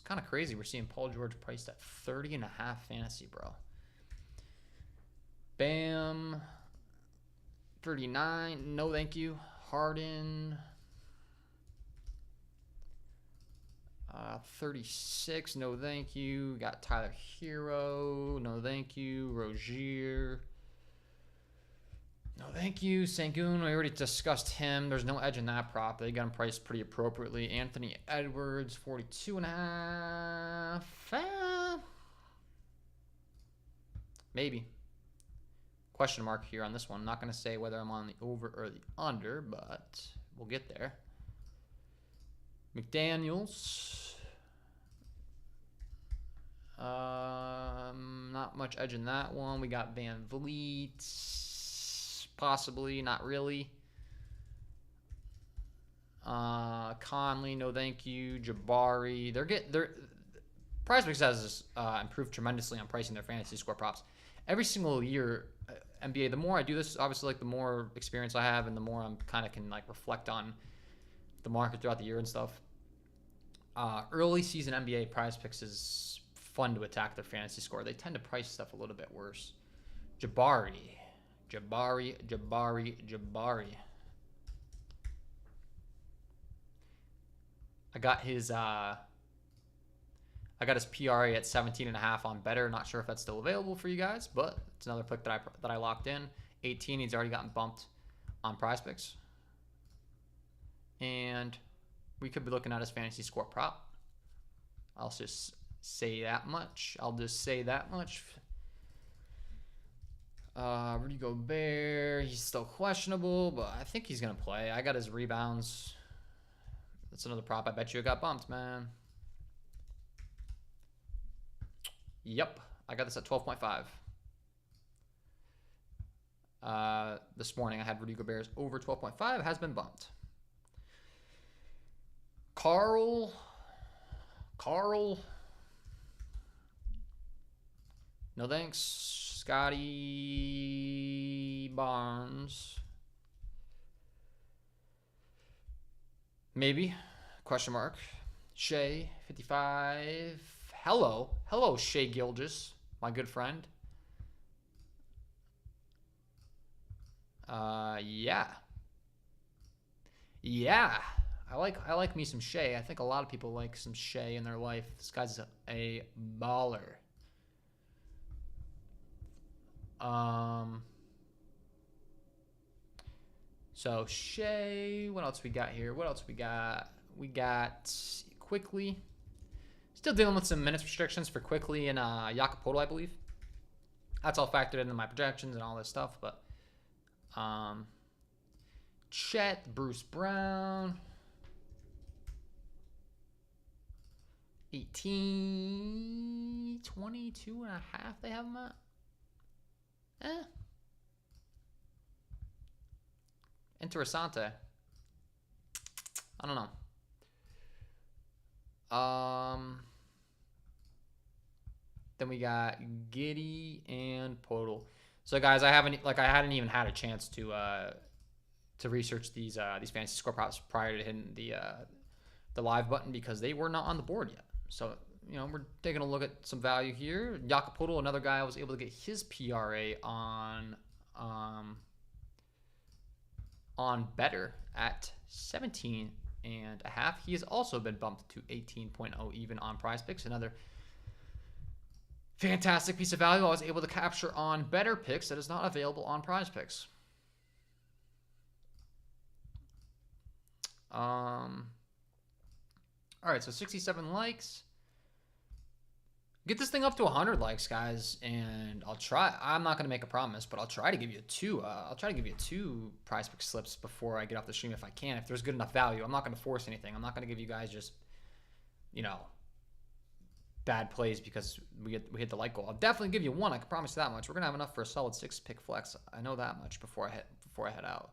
kind of crazy. We're seeing Paul George priced at 30 and a half fantasy, bro. Bam. 39. No, thank you. Harden. 36. No, thank you. Got Tyler Hero. No, thank you. Rozier. No, thank you. Sengun, we already discussed him. There's no edge in that prop. They got him priced pretty appropriately. Anthony Edwards, 42 and a half. Maybe. Question mark here on this one. I'm not going to say whether I'm on the over or the under, but we'll get there. McDaniels. Not much edge in that one. We got Van Vliet. Possibly, not really. Conley, no thank you. Jabari. Prizepicks has improved tremendously on pricing their fantasy score props. Every single year, NBA, the more I do this, obviously, like the more experience I have and the more I'm kind of can like reflect on the market throughout the year and stuff. Early season NBA Prizepicks is fun to attack their fantasy score. They tend to price stuff a little bit worse. Jabari. I got his PRA at 17.5 on Betr. Not sure if that's still available for you guys, but it's another pick that I locked in. 18, he's already gotten bumped on Prizepicks. And we could be looking at his fantasy score prop. I'll just say that much. Rudy Gobert, he's still questionable, but I think he's going to play. I got his rebounds. That's another prop. I bet you it got bumped, man. Yep, I got this at 12.5. This morning I had Rudy Gobert's over 12.5. It has been bumped. Carl. No thanks. Scotty Barnes. Maybe. Question mark. Shea, 55. Hello, Shea Gilgeous, my good friend. Yeah. I like me some Shea. I think a lot of people like some Shea in their life. This guy's a baller. So Shea, what else we got here? We got Quickly. Still dealing with some minutes restrictions for Quickly and Jakob, I believe. That's all factored into my projections and all this stuff, but Chet, Bruce Brown, 18, 22 and a half they have him at. Interessante. I don't know. Then we got Giddy and Podol. So guys, I hadn't even had a chance to research these fantasy score props prior to hitting the live button because they were not on the board yet. So we're taking a look at some value here. Jakob Podol, another guy, was able to get his PRA on Betr at 17 and a half. He has also been bumped to 18.0 even on Prizepicks. Another fantastic piece of value I was able to capture on Betr picks that is not available on Prizepicks. All right, so 67 likes. Get this thing up to 100 likes, guys, and I'll try. I'm not going to make a promise, but I'll try to give you two. I'll try to give you 2 Prizepicks slips before I get off the stream if I can. If there's good enough value, I'm not going to force anything. I'm not going to give you guys just, bad plays because we hit the like goal. I'll definitely give you 1. I can promise you that much. We're going to have enough for a solid 6-pick flex. I know that much before I head out.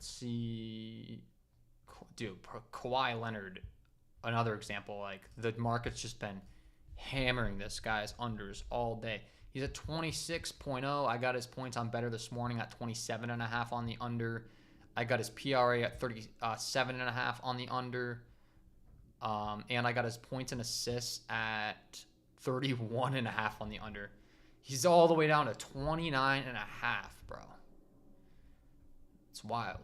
Let's see. Dude, Kawhi Leonard, another example. Like, the market's just been hammering this guy's unders all day. He's at 26.0. I got his points on Betr this morning at 27.5 on the under. I got his PRA at 37.5 on the under. And I got his points and assists at 31.5 on the under. He's all the way down to 29.5, bro. It's wild.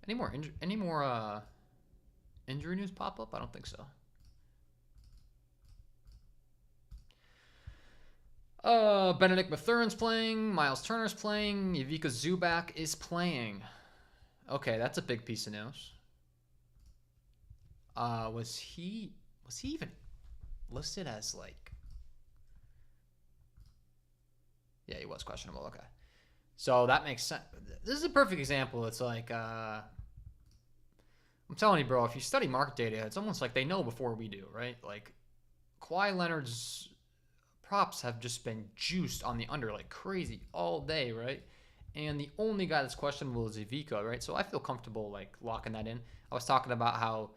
Any more injury news pop up? I don't think so. Benedict Mathurin's playing. Miles Turner's playing. Ivica Zubac is playing. Okay, that's a big piece of news. Was he even listed as like? Yeah, he was questionable. Okay, so that makes sense. This is a perfect example. It's like I'm telling you, bro. If you study market data, it's almost like they know before we do, right? Like Kawhi Leonard's props have just been juiced on the under like crazy all day, right? And the only guy that's questionable is Ivica, right? So I feel comfortable like locking that in. I was talking about how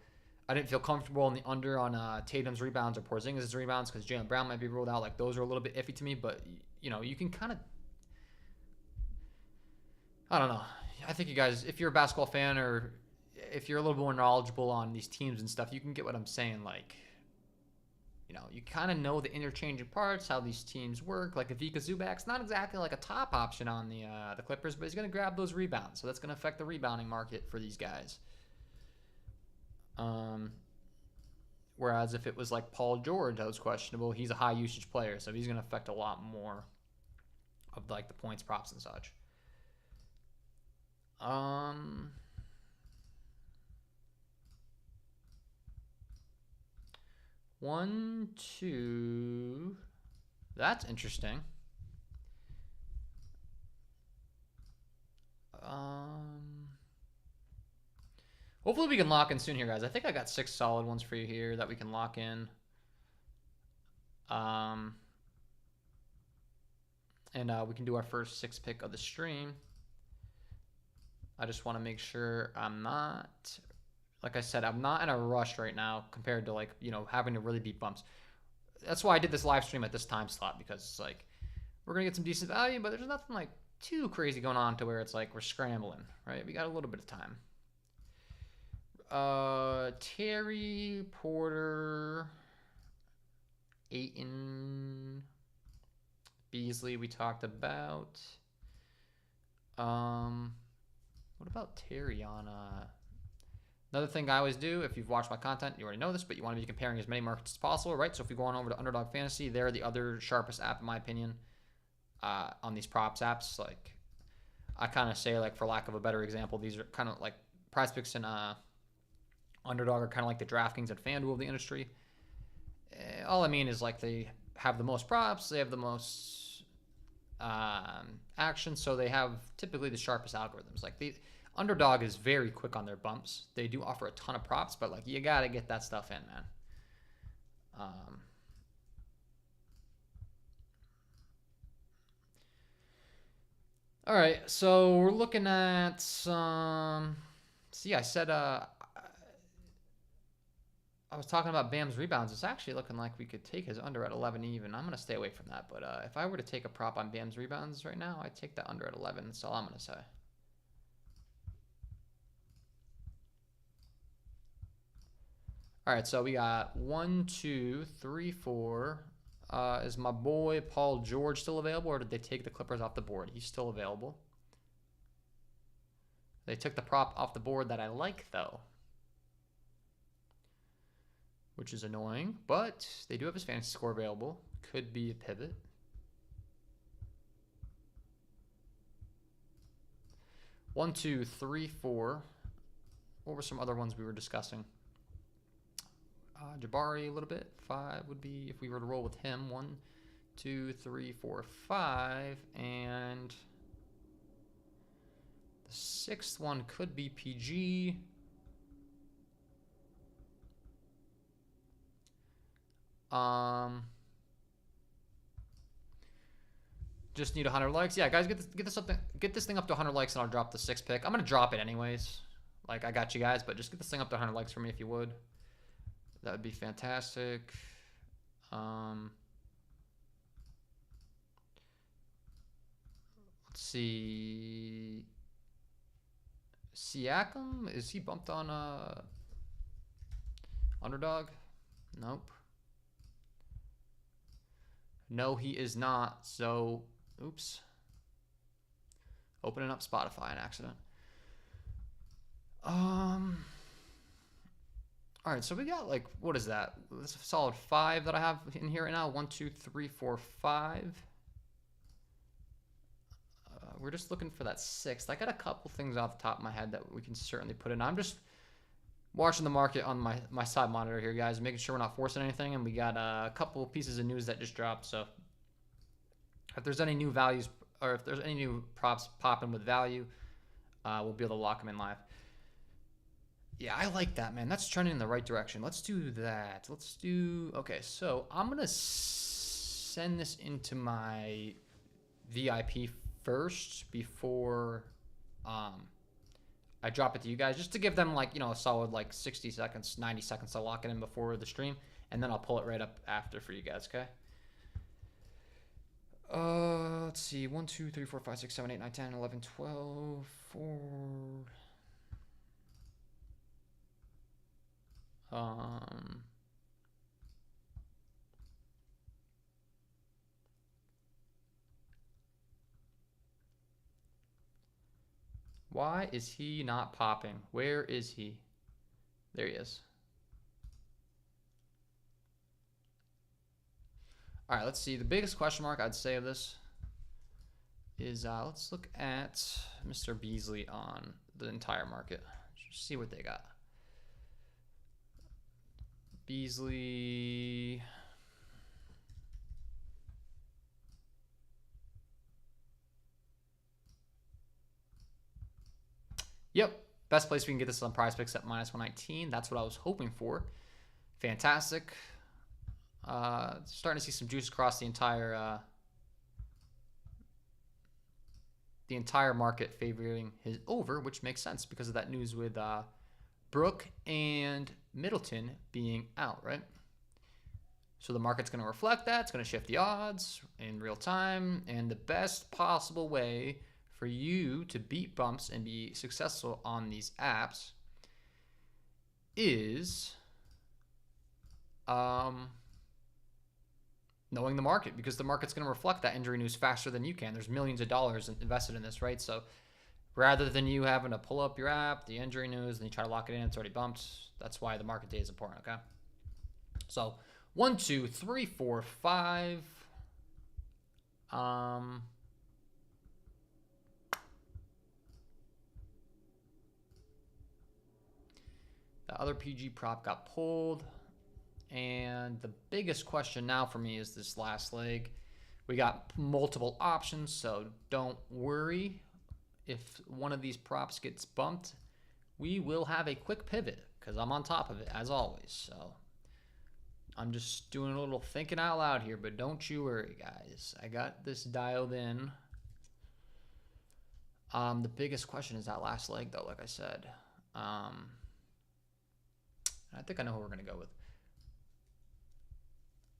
I didn't feel comfortable in the under on Tatum's rebounds or Porzingis' rebounds because Jaylen Brown might be ruled out. Like those are a little bit iffy to me, but you know, you can kind of, I don't know. I think you guys, if you're a basketball fan or if you're a little more knowledgeable on these teams and stuff, you can get what I'm saying. Like, you know, you kind of know the interchanging parts, how these teams work. Like Ivica Zubac's not exactly like a top option on the Clippers, but he's going to grab those rebounds. So that's going to affect the rebounding market for these guys. Whereas if it was like Paul George that was questionable, he's a high usage player, so he's going to affect a lot more of like the points, props, and such. One, two. That's interesting. Hopefully we can lock in soon here, guys. I think I got 6 solid ones for you here that we can lock in. And we can do our first 6 pick of the stream. I just want to make sure I'm not, like I said, I'm not in a rush right now compared to like, you know, having to really beat bumps. That's why I did this live stream at this time slot, because it's like, we're going to get some decent value, but there's nothing like too crazy going on to where it's like we're scrambling, right? We got a little bit of time. Terry, Porter, Ayton, Beasley we talked about. What about Terry on another thing I always do, if you've watched my content, you already know this, but you want to be comparing as many markets as possible, right? So if you go on over to Underdog Fantasy, they're the other sharpest app in my opinion on these props apps. Like I kind of say, like for lack of a better example, these are kind of like Prizepicks and Underdog are kind of like the DraftKings and FanDuel of the industry. All I mean is like they have the most props, they have the most action, so they have typically the sharpest algorithms. Like the Underdog is very quick on their bumps. They do offer a ton of props, but like you gotta get that stuff in, man. All right, so we're looking at some. See, I said I was talking about Bam's rebounds. It's actually looking like we could take his under at 11 even. I'm going to stay away from that. But if I were to take a prop on Bam's rebounds right now, I'd take that under at 11. That's all I'm going to say. All right, so we got 1, 2, 3, 4. Is my boy Paul George still available, or did they take the Clippers off the board? He's still available. They took the prop off the board that I like, though, which is annoying, but they do have his fantasy score available. Could be a pivot. One, two, three, four. What were some other ones we were discussing? Jabari a little bit. 5 would be if we were to roll with him. 1, 2, 3, 4, 5. And the 6th one could be PG. Just need 100 likes. Yeah, guys, get this thing up to 100 likes, and I'll drop the 6 pick. I'm gonna drop it anyways. Like, I got you guys, but just get this thing up to 100 likes for me if you would. That would be fantastic. Let's see. Siakam, is he bumped on underdog? Nope. No, he is not. So, oops. Opening up Spotify in accident. All right, so we got like, what is that? That's a solid 5 that I have in here right now. 1, 2, 3, 4, 5. We're just looking for that 6th. I got a couple things off the top of my head that we can certainly put in. I'm just watching the market on my side monitor here, guys, making sure we're not forcing anything. And we got a couple pieces of news that just dropped. So if there's any new values, or if there's any new props popping with value, we'll be able to lock them in live. Yeah, I like that, man. That's trending in the right direction. Let's do that. Okay, so I'm going to send this into my VIP first before I drop it to you guys, just to give them like, a solid like 60 seconds, 90 seconds to lock it in before the stream, and then I'll pull it right up after for you guys, okay? Let's see. 1, 2, 3, 4, 5, 6, 7, 8, 9, 10, 11, 12, 4. Why is he not popping? Where is he? There he is. All right, let's see. The biggest question mark I'd say of this is let's look at Mr. Beasley on the entire market. Just see what they got. Beasley. Yep, best place we can get this on Prizepicks at -119. That's what I was hoping for. Fantastic. Starting to see some juice across the entire market favoring his over, which makes sense because of that news with Brook and Middleton being out, right? So the market's going to reflect that. It's going to shift the odds in real time, and the best possible way for you to beat bumps and be successful on these apps is knowing the market, because the market's going to reflect that injury news faster than you can. There's millions of dollars invested in this, right? So rather than you having to pull up your app, the injury news, and you try to lock it in, it's already bumped. That's why the market day is important, okay? So 1, 2, 3, 4, 5. The other PG prop got pulled. And the biggest question now for me is this last leg. We got multiple options, so don't worry. If one of these props gets bumped, we will have a quick pivot because I'm on top of it as always. So I'm just doing a little thinking out loud here, but don't you worry, guys. I got this dialed in. The biggest question is that last leg, though, like I said. I think I know who we're going to go with.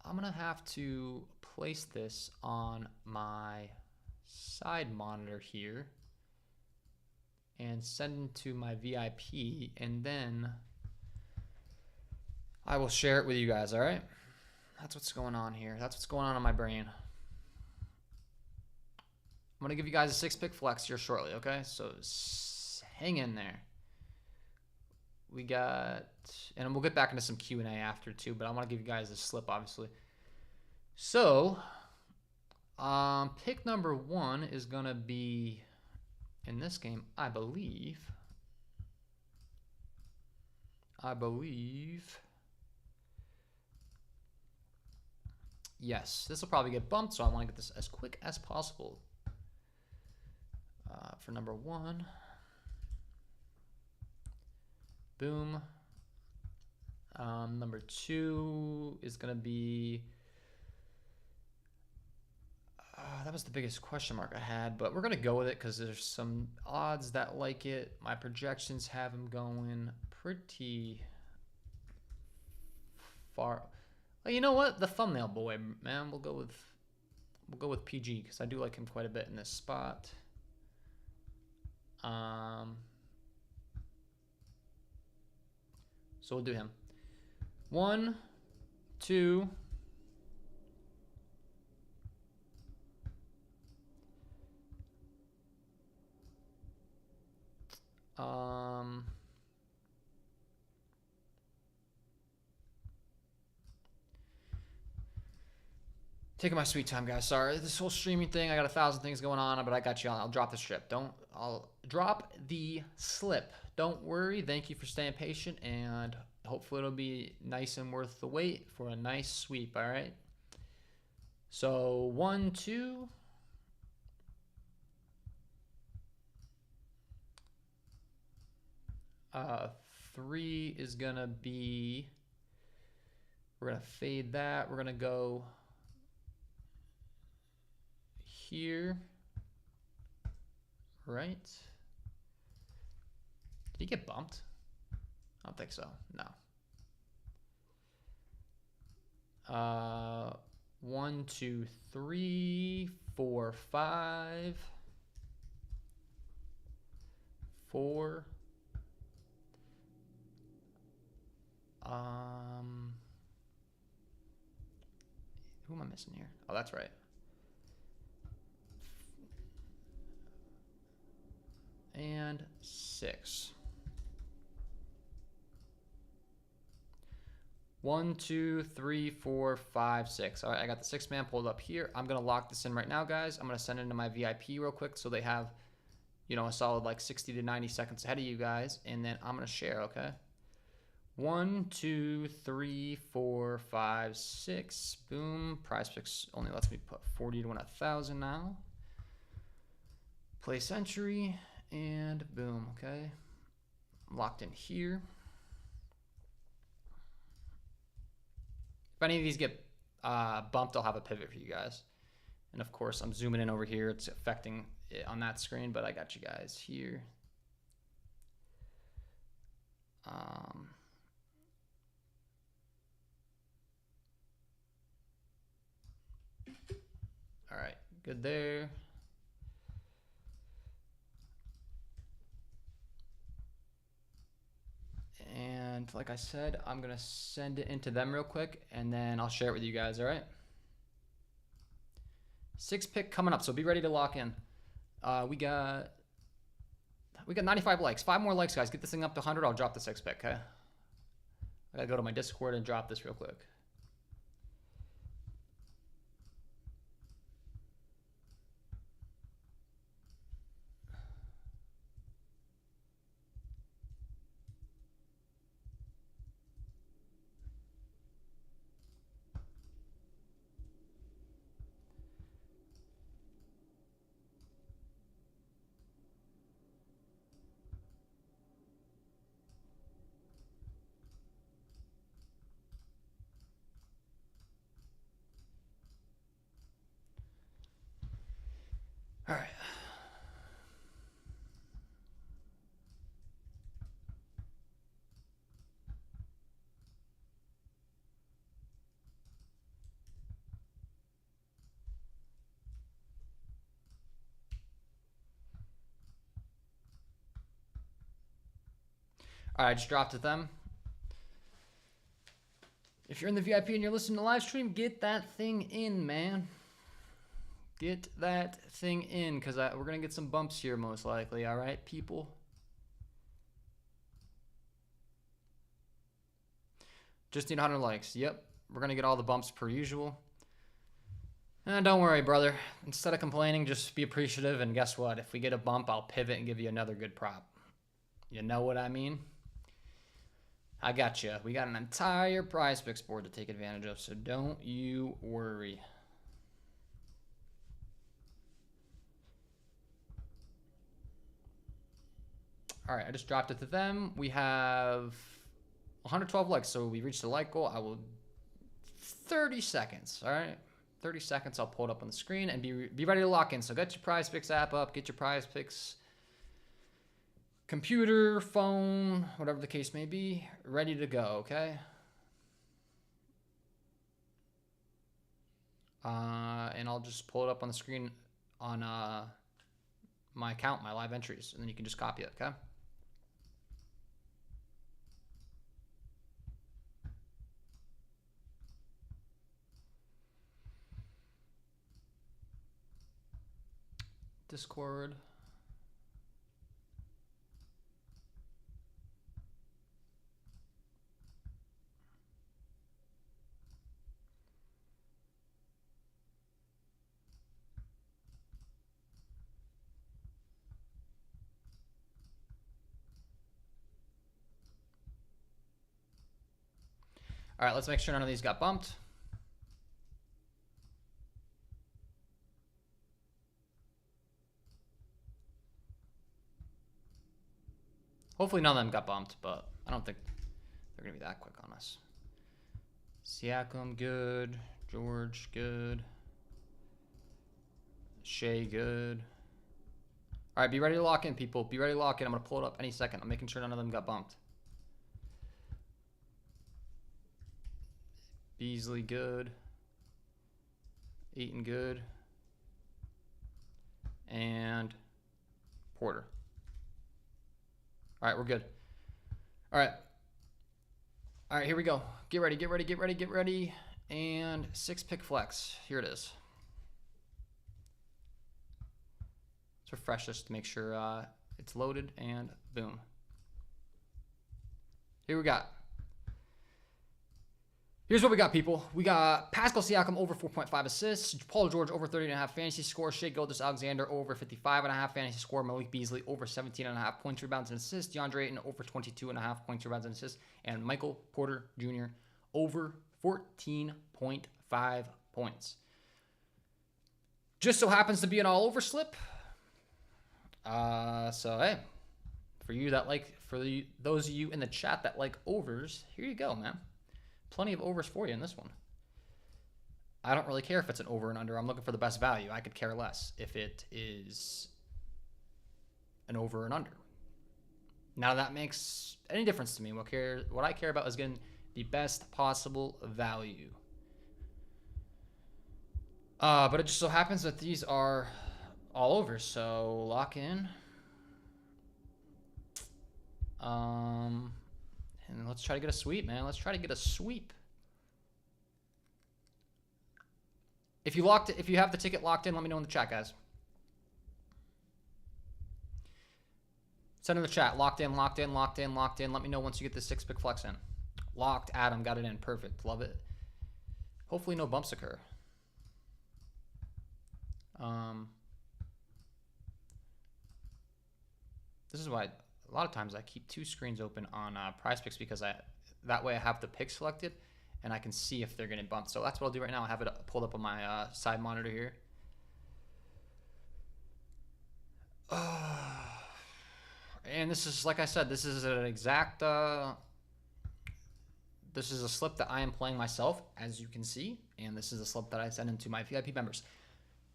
I'm going to have to place this on my side monitor here and send it to my VIP, and then I will share it with you guys, all right? That's what's going on here. That's what's going on in my brain. I'm going to give you guys a 6-pick flex here shortly, okay? So hang in there. We got, and we'll get back into some Q&A after too, but I want to give you guys a slip, obviously. So, pick number 1 is going to be, in this game, I believe, yes, this will probably get bumped, so I want to get this as quick as possible. For number 1. Boom. Number 2 is going to be... that was the biggest question mark I had, but we're going to go with it because there's some odds that like it. My projections have him going pretty far. Well, you know what? The thumbnail boy, man. We'll go with PG because I do like him quite a bit in this spot. So we'll do him. 1, 2. Taking my sweet time, guys. Sorry, this whole streaming thing, I got 1,000 things going on, but I got you. I'll drop the strip. I'll drop the slip. Don't worry. Thank you for staying patient, and hopefully it'll be nice and worth the wait for a nice sweep, all right? So 1, 2. Three is gonna be, we're gonna fade that. We're gonna go here, right? Did he get bumped? I don't think so, no. 1, 2, 3, 4, 5, 4. Who am I missing here? Oh, that's right. And 6. 1, 2, 3, 4, 5, 6. All right, I got the 6-man pulled up here. I'm gonna lock this in right now, guys. I'm gonna send it into my VIP real quick so they have, you know, a solid like 60 to 90 seconds ahead of you guys, and then I'm gonna share. Okay. 1, 2, 3, 4, 5, 6. Boom. Prizepicks only lets me put 40 to win 1,000 now. Place entry and boom. Okay. I'm locked in here. If any of these get bumped, I'll have a pivot for you guys. And of course, I'm zooming in over here. It's affecting it on that screen, but I got you guys here. All right, good there. And like I said, I'm gonna send it into them real quick, and then I'll share it with you guys. All right. 6 pick coming up, so be ready to lock in. We got 95 likes. 5 more likes, guys. Get this thing up to 100. I'll drop the 6 pick. Okay. I gotta go to my Discord and drop this real quick. All right. All right, I just dropped it them. If you're in the VIP and you're listening to live stream, get that thing in, man. Get that thing in, because we're going to get some bumps here most likely, all right, people? Just need 100 likes. Yep, we're going to get all the bumps per usual. And don't worry, brother. Instead of complaining, just be appreciative, and guess what? If we get a bump, I'll pivot and give you another good prop. You know what I mean? I got you. We got an entire Prizepicks board to take advantage of, so don't you worry. All right, I just dropped it to them. We have 112 likes, so we reached the like goal. I will 30 seconds. All right, 30 seconds. I'll pull it up on the screen and be ready to lock in. So get your Prizepicks app up. Get your Prizepicks computer, phone, whatever the case may be, ready to go. Okay. And I'll just pull it up on the screen on my account, my live entries, and then you can just copy it. Okay. Discord. All right, let's make sure none of these got bumped. Hopefully none of them got bumped, but I don't think they're going to be that quick on us. Siakam, good. George, good. Shea, good. All right, be ready to lock in, people. Be ready to lock in. I'm going to pull it up any second. I'm making sure none of them got bumped. Beasley, good. Eaton, good. And Porter. All right, we're good. All right. All right, here we go. Get ready, get ready, get ready, get ready. And 6-pick flex. Here it is. Let's refresh this to make sure it's loaded, and boom. Here we got. Here's what we got, people. We got Pascal Siakam over 4.5 assists, Paul George over 30.5 fantasy score, Shai Gilgeous-Alexander over 55.5 fantasy score, Malik Beasley over 17.5 points, rebounds, and assists, DeAndre Ayton over 22.5 points, rebounds, and assists, and Michael Porter Jr. over 14.5 points. Just so happens to be an all-over slip. So hey, for you that those of you in the chat that like overs, here you go, man. Plenty of overs for you in this one. I don't really care if it's an over and under. I'm looking for the best value. I could care less if it is an over and under. Now that makes any difference to me. What I care about is getting the best possible value. But it just so happens that these are all over. So lock in. And let's try to get a sweep, man. Let's try to get a sweep. If you have the ticket locked in, let me know in the chat, guys. Send in the chat. Locked in, locked in, locked in, locked in. Let me know once you get the 6-pick flex in. Locked. Adam got it in. Perfect. Love it. Hopefully no bumps occur. This is why a lot of times I keep 2 screens open on Prizepicks, because that way I have the picks selected and I can see if they're getting bumped. So that's what I'll do right now. I have it pulled up on my side monitor here. And this is, like I said, this is an exact this is a slip that I am playing myself, as you can see, and this is a slip that I send into my VIP members.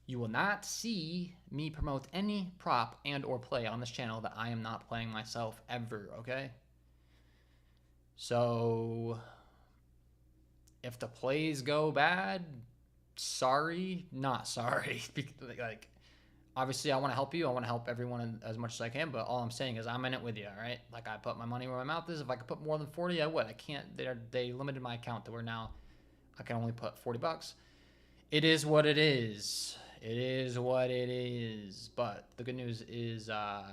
You will not see me promote any prop and or play on this channel that I am not playing myself ever, okay? So if the plays go bad, sorry, not sorry. Like, obviously I want to help you. I want to help everyone as much as I can, but all I'm saying is I'm in it with you, all right? Like, I put my money where my mouth is. If I could put more than 40, I would. I can't. They limited my account to where now I can only put 40 bucks. It is what it is. It is what it is. But the good news is Betr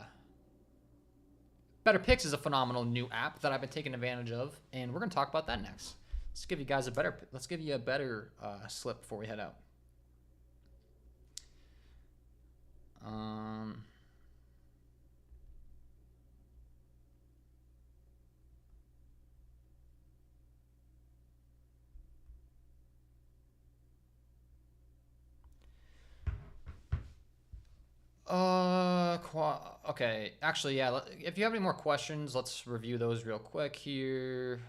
is a phenomenal new app that I've been taking advantage of, and we're gonna talk about that next. Let's give you guys a better. Let's give you a better slip before we head out. Okay. Actually, yeah. If you have any more questions, let's review those real quick here.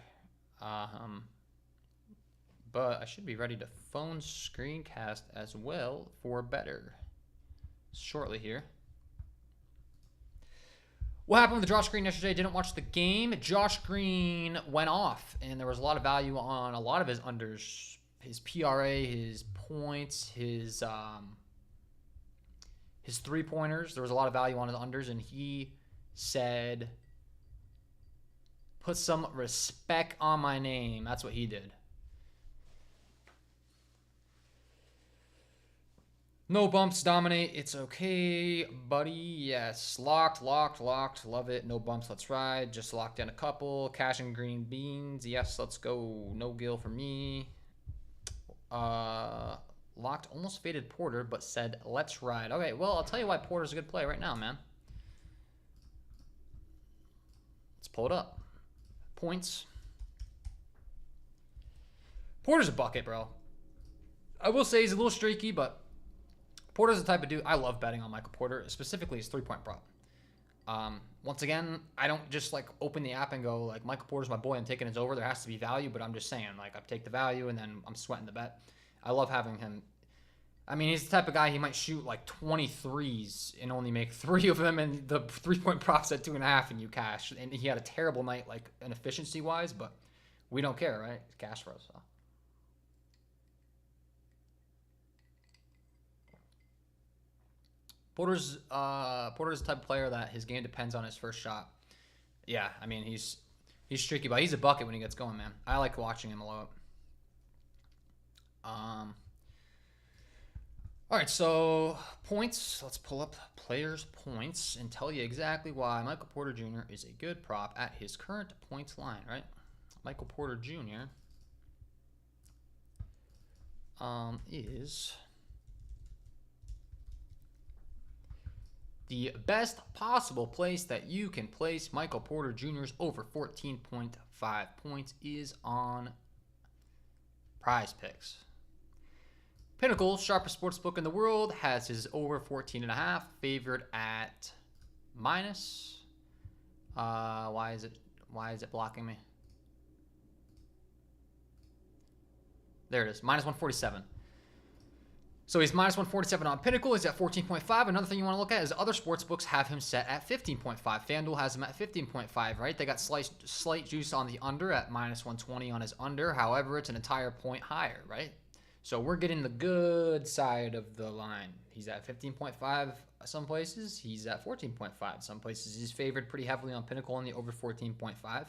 But I should be ready to phone screencast as well for Betr shortly here. What happened with Josh Green yesterday? Didn't watch the game. Josh Green went off, and there was a lot of value on a lot of his unders. His PRA, his points, his 3-pointers. There was a lot of value on his unders, and he said, "Put some respect on my name." That's what he did. No bumps, dominate. It's okay, buddy. Yes. Locked. Love it. No bumps, let's ride. Just locked in a couple. Cash and green beans. Yes, let's go. No gill for me. Locked almost faded Porter, but said, let's ride. Okay, well, I'll tell you why Porter's a good play right now, man. Let's pull it up. Points. Porter's a bucket, bro. I will say he's a little streaky, but Porter's the type of dude. I love betting on Michael Porter, specifically his 3-point prop. Once again, I don't just like open the app and go like, Michael Porter's my boy, I'm taking his over. There has to be value, but I'm just saying, like, I take the value and then I'm sweating the bet. I love having him. I mean, he's the type of guy, he might shoot like 23s and only make 3 of them, and the 3-point prop's at 2.5 and you cash. And he had a terrible night, like, an efficiency wise, but we don't care, right? It's cash for us. So. Porter's the type of player that his game depends on his first shot. Yeah, I mean, he's streaky, but he's a bucket when he gets going, man. I like watching him a lot. All right, so points. Let's pull up players' points and tell you exactly why Michael Porter Jr. is a good prop at his current points line, right? Michael Porter Jr. Is the best possible place that you can place Michael Porter Jr.'s over 14.5 points is on Prizepicks. Pinnacle, sharpest sportsbook in the world, has his over 14.5 favored at minus. Why is it blocking me? There it is, minus 147. So he's minus 147 on Pinnacle. He's at 14.5. Another thing you want to look at is other sports books have him set at 15.5. FanDuel has him at 15.5, right? They got slight juice on the under at minus 120 on his under. However, it's an entire point higher, right? So we're getting the good side of the line. He's at 15.5 some places. He's at 14.5 some places. He's favored pretty heavily on Pinnacle on the over 14.5.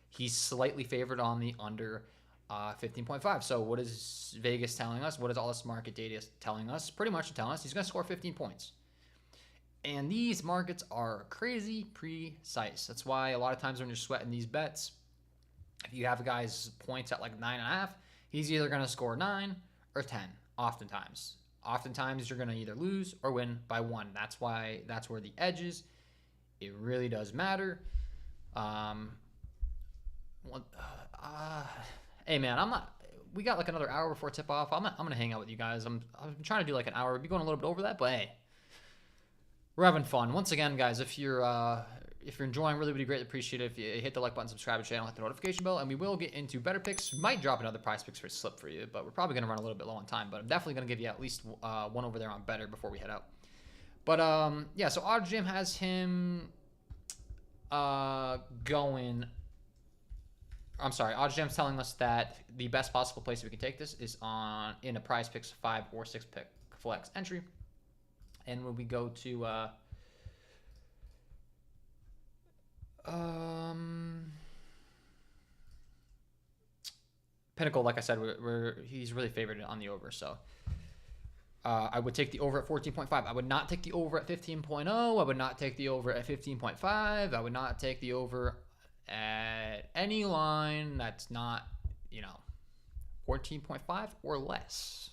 He's slightly favored on the under 15.5. So what is Vegas telling us? What is all this market data telling us? Pretty much telling us he's going to score 15 points. And these markets are crazy precise. That's why a lot of times when you're sweating these bets, if you have a guy's points at like 9.5, he's either going to score 9 or 10 oftentimes. Oftentimes you're going to either lose or win by 1. That's where the edge is. It really does matter. Hey man, we got like another hour before tip off. I'm gonna hang out with you guys. I'm trying to do like an hour. We'll be going a little bit over that, but hey, we're having fun. Once again, guys, if you're enjoying, really would greatly appreciate it if you hit the like button, subscribe to the channel, hit the notification bell, and we will get into better picks. We might drop another prize picks for a slip for you, but we're probably gonna run a little bit low on time. But I'm definitely gonna give you at least one over there on better before we head out. But yeah, so Odd Jam has him going. I'm sorry, OddsJam's telling us that the best possible place we can take this is in a Prizepicks 5 or 6 pick flex entry. And when we go to Pinnacle, like I said, he's really favored on the over. So I would take the over at 14.5. I would not take the over at 15.0. I would not take the over at 15.5. I would not take the over at any line that's not, 14.5 or less.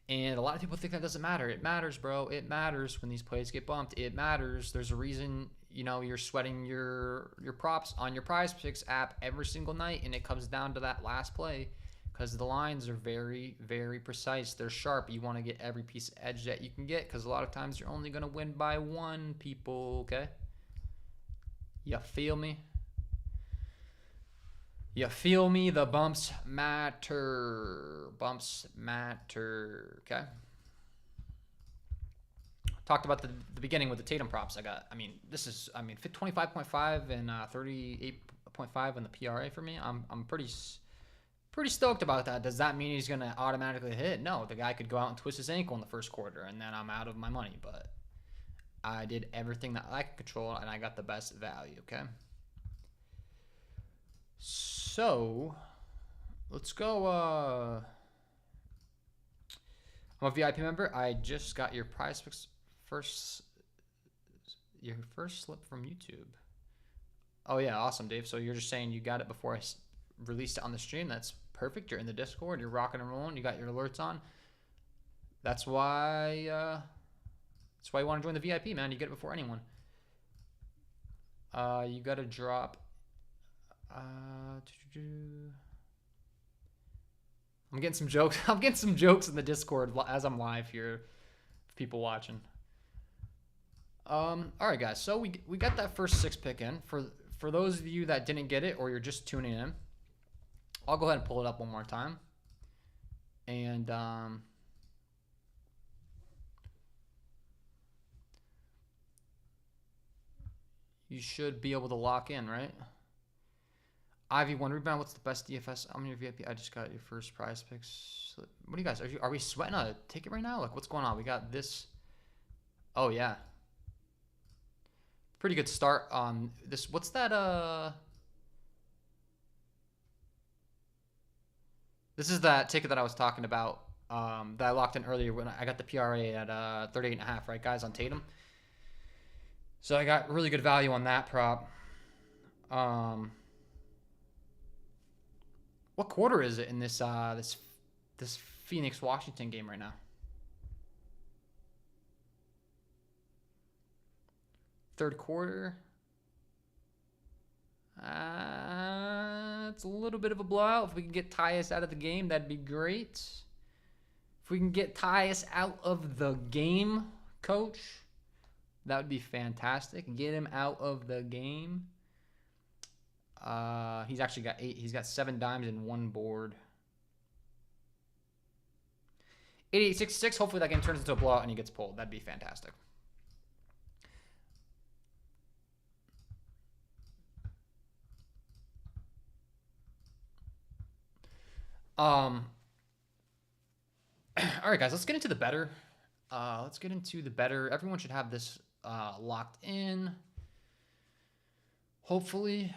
And a lot of people think that doesn't matter. It matters, bro. It matters when these plays get bumped. It matters. There's a reason, you're sweating your props on your Prizepicks app every single night, and it comes down to that last play because the lines are very, very precise. They're sharp. You want to get every piece of edge that you can get because a lot of times you're only going to win by 1, people, okay? You feel me? You feel me? The bumps matter. Bumps matter. Okay. Talked about the beginning with the Tatum props. This is 25.5 and 38.5 in the PRA for me. I'm pretty stoked about that. Does that mean he's gonna automatically hit? No, the guy could go out and twist his ankle in the first quarter, and then I'm out of my money. But I did everything that I could control, and I got the best value. Okay. So let's go. I'm a VIP member. I just got your Prizepicks your first slip from YouTube. Oh yeah, awesome, Dave. So you're just saying you got it before I released it on the stream. That's perfect. You're in the Discord. You're rocking and rolling. You got your alerts on. That's why you want to join the VIP, man. You get it before anyone. You got to drop. I'm getting some jokes. I'm getting some jokes in the Discord as I'm live here. People watching. All right, guys. So we got that first 6 pick in. For those of you that didn't get it or you're just tuning in, I'll go ahead and pull it up one more time. And you should be able to lock in, right? Ivy 1 rebound. What's the best DFS? I'm your VIP. I just got your first Prizepicks. What do you guys? Are we sweating a ticket right now? Like, what's going on? We got this. Oh yeah. Pretty good start on this. What's that? This is that ticket that I was talking about. That I locked in earlier when I got the PRA at 38.5, right, guys, on Tatum. So I got really good value on that prop. What quarter is it in this this Phoenix Washington game right now? Third quarter. It's a little bit of a blowout. If we can get Tyus out of the game, that'd be great. If we can get Tyus out of the game, coach, that would be fantastic. Get him out of the game. He's actually got 8. He's got 7 dimes and 1 board. 88-66. Hopefully that game turns into a blowout and he gets pulled. That'd be fantastic. All right, guys, let's get into the Betr. Everyone should have this locked in, hopefully,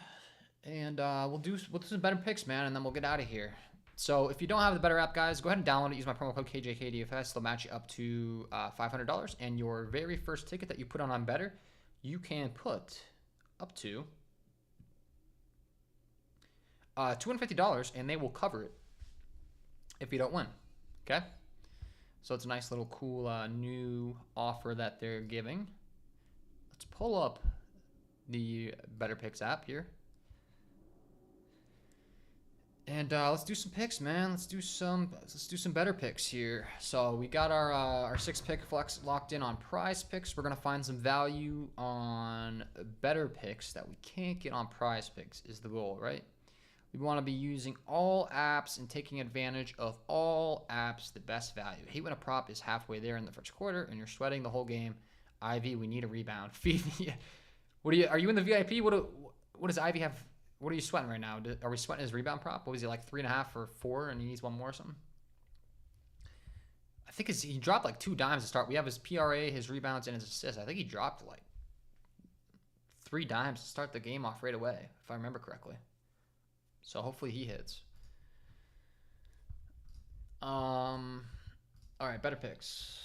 and we'll do some better picks, man, and then we'll get out of here. So if you don't have the Betr app, guys, go ahead and download it. Use my promo code KJKDFS. They'll match you up to $500, and your very first ticket that you put on Betr, you can put up to $250, and they will cover it if you don't win. Okay, so it's a nice little cool new offer that they're giving. Let's pull up the Betr app here, and let's do some picks, man. Let's do some Betr picks here. So we got our 6 pick flex locked in on Prizepicks. We're gonna find some value on Betr picks that we can't get on Prizepicks is the goal, right? We want to be using all apps and taking advantage of all apps, the best value. I hate when a prop is halfway there in the first quarter and you're sweating the whole game. Ivy, we need a rebound. Feed me. Are you in the VIP? What does Ivy have? What are you sweating right now? Are we sweating his rebound prop? What was he, like 3.5 or 4 and he needs 1 more or something? I think he dropped like 2 dimes to start. We have his PRA, his rebounds, and his assists. I think he dropped like 3 dimes to start the game off right away, if I remember correctly. So hopefully he hits. All right, Betr picks.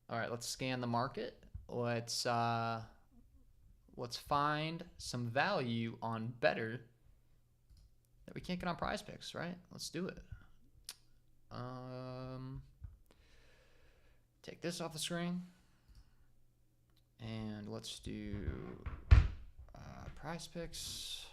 All right, let's scan the market. Let's find some value on Betr that we can't get on Prizepicks, right? Let's do it. Take this off the screen. And let's do Prizepicks.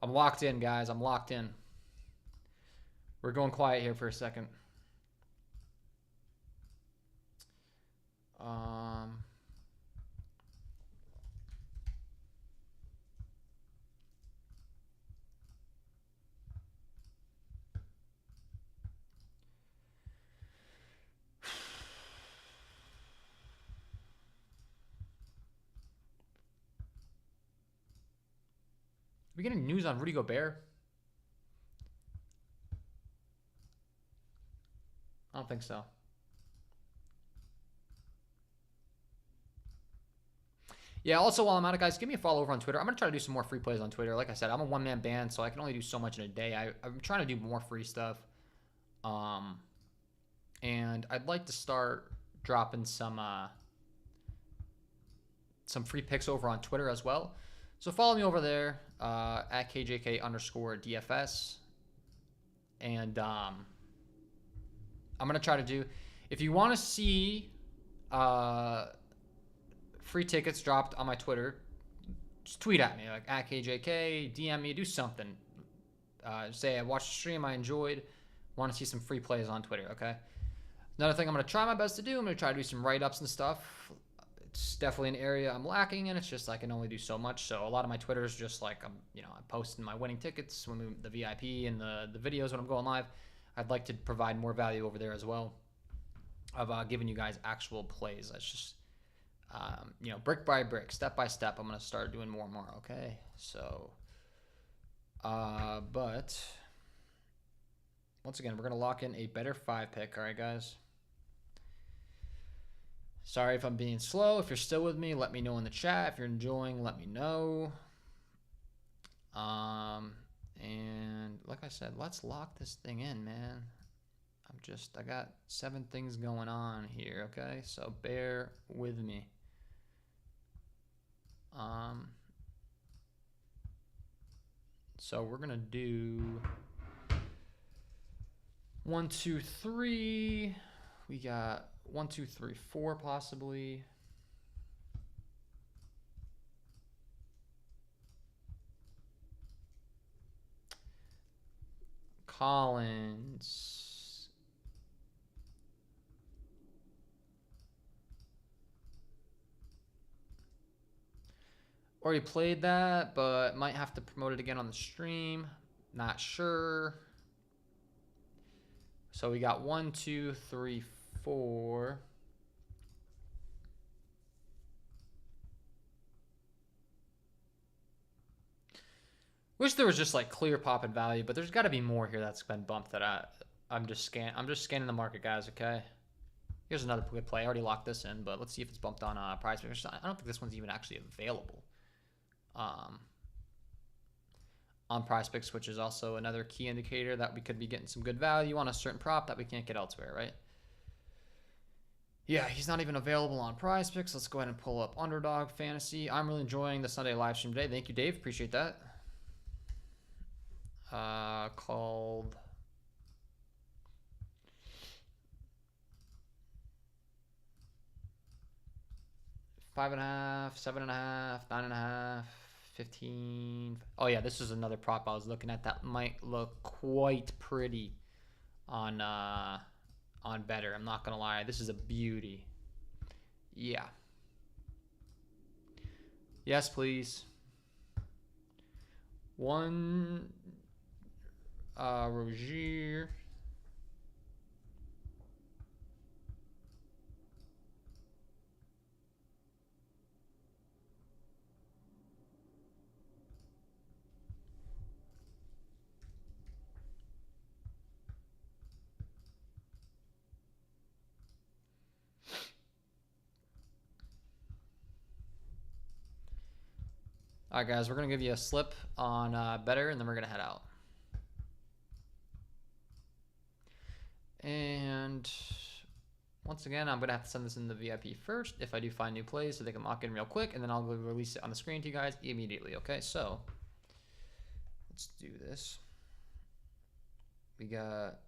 I'm locked in, guys. I'm locked in. We're going quiet here for a second. We getting news on Rudy Gobert? I don't think so. Yeah, also while I'm at it, guys, give me a follow over on Twitter. I'm going to try to do some more free plays on Twitter. Like I said, I'm a one-man band, so I can only do so much in a day. I'm trying to do more free stuff. And I'd like to start dropping some free picks over on Twitter as well. So follow me over there at KJK_DFS. And I'm going to try to do, if you want to see free tickets dropped on my Twitter, just tweet at me, like at KJK, DM me, do something. Say I watched the stream, I enjoyed, want to see some free plays on Twitter, okay? Another thing I'm going to try my best to do, I'm going to try to do some write-ups and stuff. It's definitely an area I'm lacking in. It's just I can only do so much. So a lot of my Twitter is just like I'm posting my winning tickets when the VIP and the videos when I'm going live. I'd like to provide more value over there as well of giving you guys actual plays. That's just brick by brick, step by step. I'm gonna start doing more and more. Okay, so but once again, we're gonna lock in a better 5 pick. All right, guys. Sorry if I'm being slow. If you're still with me, let me know in the chat. If you're enjoying, let me know. And like I said, let's lock this thing in, man. I got 7 things going on here, okay? So bear with me. So we're gonna do 1, 2, 3. We got 1, 2, 3, 4 possibly. Collins. Already played that, but might have to promote it again on the stream. Not sure. So we got 1, 2, 3, 4. Wish there was just like clear pop and value, but there's got to be more here that's been bumped that I'm just scanning the market, guys. Okay. Here's another good play. I already locked this in, but let's see if it's bumped on Prizepicks. I don't think this one's even actually available on Prizepicks, which is also another key indicator that we could be getting some good value on a certain prop that we can't get elsewhere, right? Yeah, he's not even available on Prizepicks. Let's go ahead and pull up Underdog Fantasy. I'm really enjoying the Sunday live stream today. Thank you, Dave. Appreciate that. Called five and a half, 7.5, 9.5, 15. Oh yeah, this is another prop I was looking at that might look quite pretty on Betr. I'm not gonna lie, this is a beauty. Yeah. Yes, please. 1 Rozier. All right, guys, we're going to give you a slip on Betr, and then we're going to head out. And once again, I'm going to have to send this in the VIP first if I do find new plays so they can lock in real quick, and then I'll release it on the screen to you guys immediately, okay? So let's do this. We got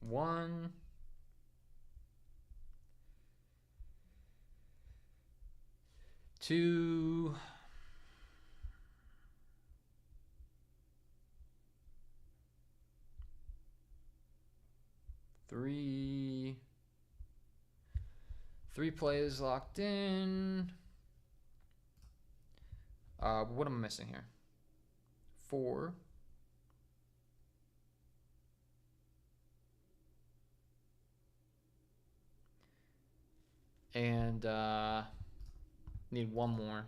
1, 2, 3 plays locked in. What am I missing here? 4. And need 1 more.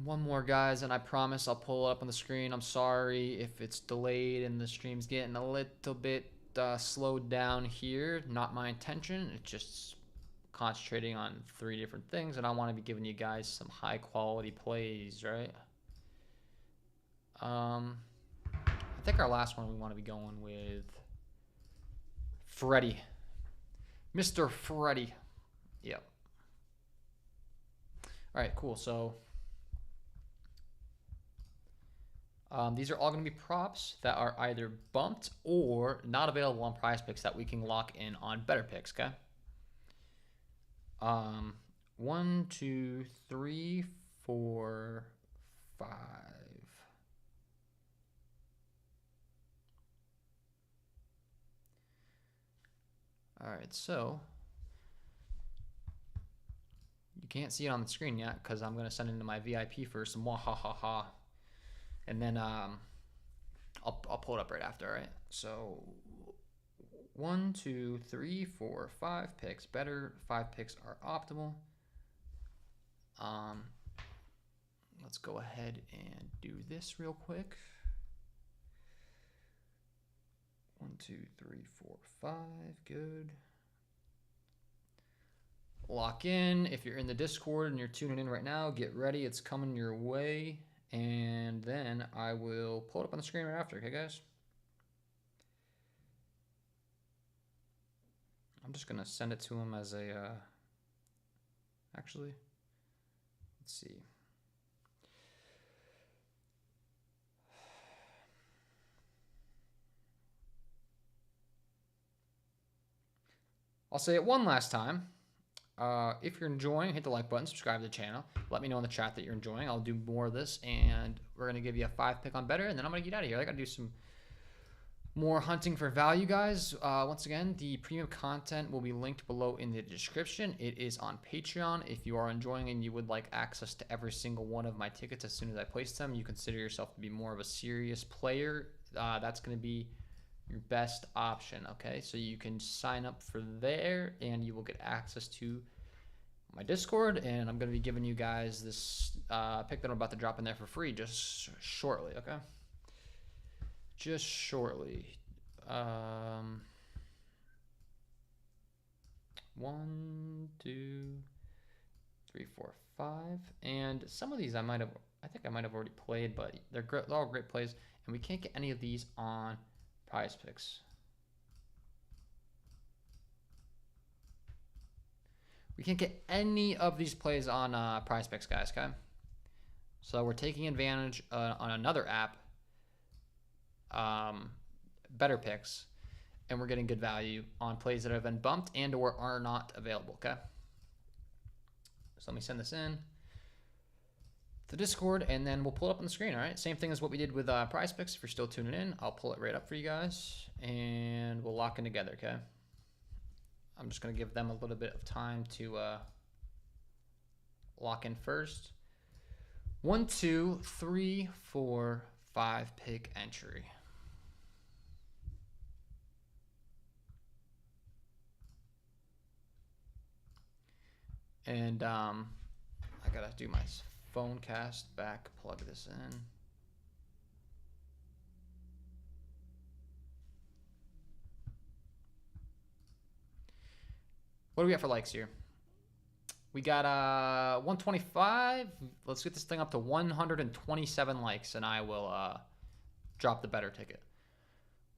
One more, guys, and I promise I'll pull it up on the screen. I'm sorry if it's delayed and the stream's getting a little bit slowed down here. Not my intention. It's just concentrating on 3 different things, and I want to be giving you guys some high quality plays, right? I think our last one we want to be going with Freddie. Mr. Freddie. Yep. All right, cool. So these are all going to be props that are either bumped or not available on Prizepicks that we can lock in on Betr, okay? 1, 2, 3, 4, 5. All right, so you can't see it on the screen yet because I'm going to send it into my VIP first. Mwahaha. And then I'll pull it up right after, all right? So 1, 2, 3, 4, 5 picks. Betr 5 picks are optimal. Let's go ahead and do this real quick. 1, 2, 3, 4, 5. Good. Lock in. If you're in the Discord and you're tuning in right now, get ready. It's coming your way. And then I will pull it up on the screen right after. Okay, guys? I'm just going to send it to him as a... actually, let's see. I'll say it one last time. If you're enjoying, hit the like button, subscribe to the channel. Let me know in the chat that you're enjoying. I'll do more of this, and we're going to give you a 5 pick on Betr, and then I'm going to get out of here. I got to do some more hunting for value, guys. Once again, the premium content will be linked below in the description. It is on Patreon. If you are enjoying and you would like access to every single one of my tickets as soon as I place them, you consider yourself to be more of a serious player, that's going to be your best option, okay? So you can sign up for there, and you will get access to my Discord, and I'm going to be giving you guys this pick that I'm about to drop in there for free just shortly, okay? Just shortly. 1, 2, 3, 4, 5, and some of these I think I might have already played, but they're all great plays, and we can't get any of these on Prizepicks. We can't get any of these plays on Prizepicks, guys, okay? So we're taking advantage on another app, Betr, and we're getting good value on plays that have been bumped and or are not available, okay? So let me send this in to Discord, and then we'll pull it up on the screen, all right? Same thing as what we did with Prizepicks. If you're still tuning in, I'll pull it right up for you guys, and we'll lock in together, okay? I'm just going to give them a little bit of time to lock in first. 1, 2, 3, 4, 5 pick entry. And I got to do my phone cast back, plug this in. What do we got for likes here? We got 125. Let's get this thing up to 127 likes, and I will drop the Betr ticket.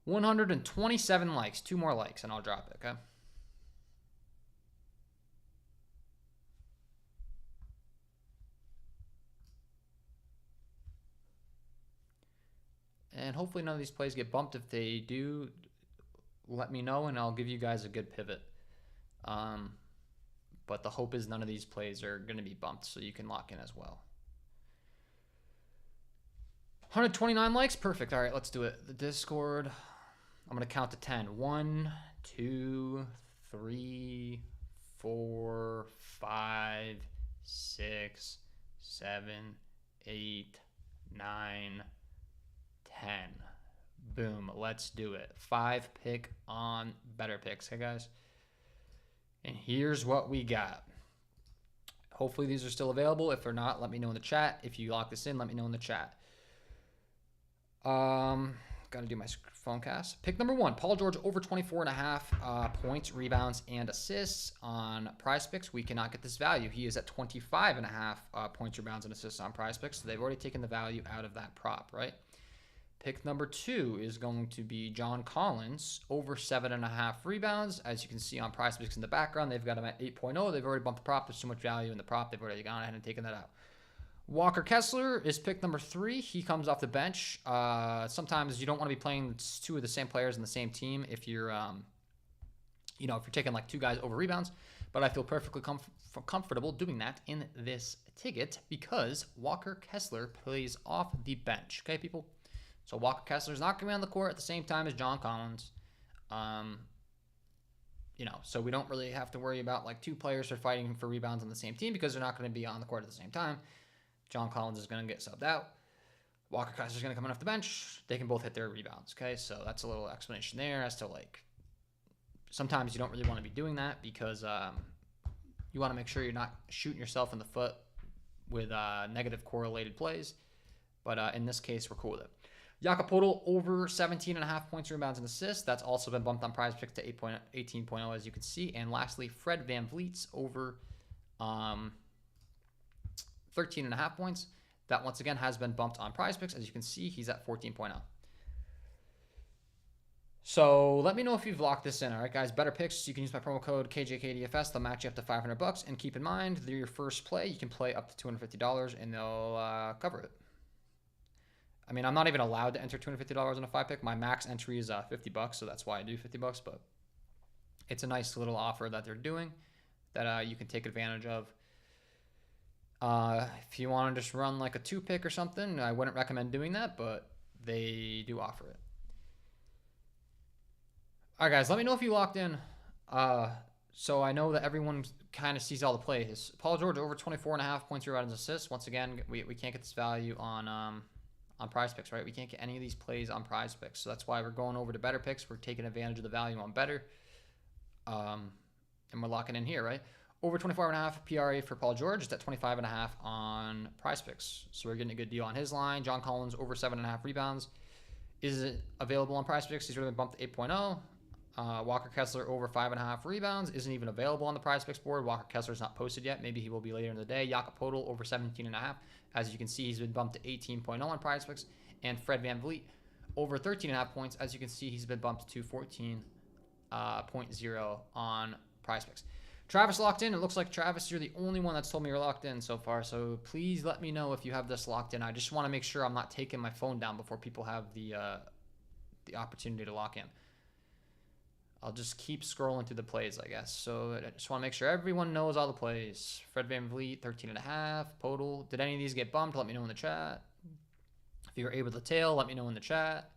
127 likes. 2 more likes, and I'll drop it, okay? And hopefully none of these plays get bumped. If they do, let me know, and I'll give you guys a good pivot. But the hope is none of these plays are going to be bumped, so you can lock in as well. 129 likes? Perfect. All right, let's do it. The Discord. I'm going to count to 10. 1, 2, 3, 4, 5, 6, 7, 8, 9, 10. Boom. Let's do it. 5 pick on Betr-Picks. Okay, guys? And here's what we got. Hopefully these are still available. If they're not, let me know in the chat. If you lock this in, let me know in the chat. Got to do my phone cast. Pick number 1, Paul George over 24.5 points, rebounds, and assists on Prizepicks. We cannot get this value. He is at 25.5 points, rebounds, and assists on Prizepicks. So they've already taken the value out of that prop, right? Pick number 2 is going to be John Collins over 7.5 rebounds. As you can see on Prizepicks in the background, they've got him at 8.0. They've already bumped the prop. There's so much value in the prop. They've already gone ahead and taken that out. Walker Kessler is pick number 3. He comes off the bench. Sometimes you don't want to be playing 2 of the same players in the same team if you're, if you're taking like 2 guys over rebounds. But I feel perfectly comfortable doing that in this ticket because Walker Kessler plays off the bench. Okay, people? So Walker Kessler is not going to be on the court at the same time as John Collins. So we don't really have to worry about like 2 players are fighting for rebounds on the same team because they're not going to be on the court at the same time. John Collins is going to get subbed out. Walker Kessler is going to come in off the bench. They can both hit their rebounds, okay? So that's a little explanation there as to, like, sometimes you don't really want to be doing that because you want to make sure you're not shooting yourself in the foot with negative correlated plays. But in this case, we're cool with it. Jakob Poeltl over 17.5 points, rebounds, and assists. That's also been bumped on Prizepicks to 18.0, as you can see. And lastly, Fred VanVleet's over 13.5 points. That once again has been bumped on Prizepicks. As you can see, he's at 14.0. So let me know if you've locked this in. All right, guys, Betr-Picks. You can use my promo code KJKDFS. They'll match you up to $500. And keep in mind, they're your first play. You can play up to $250 and they'll cover it. I mean, I'm not even allowed to enter $250 in a 5-pick. My max entry is $50, so that's why I do $50. But it's a nice little offer that they're doing that you can take advantage of. If you want to just run like a 2-pick or something, I wouldn't recommend doing that, but they do offer it. All right, guys, let me know if you locked in. So I know that everyone kind of sees all the plays. Paul George over 24.5 points, rebounds, and assists. Once again, we can't get this value on Prizepicks, right? We can't get any of these plays on Prizepicks. So that's why we're going over to Betr-Picks. We're taking advantage of the value on Betr. And we're locking in here, right? Over 24.5 PRA for Paul George. It's at 25.5 on Prizepicks. So we're getting a good deal on his line. John Collins over 7.5 rebounds. Is it available on Prizepicks? He's really been bumped to 8.0. Walker Kessler over 5.5 rebounds. Isn't even available on the Prizepicks board. Walker Kessler's not posted yet. Maybe he will be later in the day. Jakob Poeltl over 17.5. As you can see, he's been bumped to 18.0 on Prizepicks. And Fred VanVleet over 13.5 points. As you can see, he's been bumped to 14.0 on Prizepicks. Travis locked in. It looks like, Travis, you're the only one that's told me you're locked in so far. So please let me know if you have this locked in. I just want to make sure I'm not taking my phone down before people have the opportunity to lock in. I'll just keep scrolling through the plays, I guess. So I just want to make sure everyone knows all the plays. Fred VanVleet, 13.5. Poeltl. Did any of these get bumped? Let me know in the chat. If you were able to tail, let me know in the chat.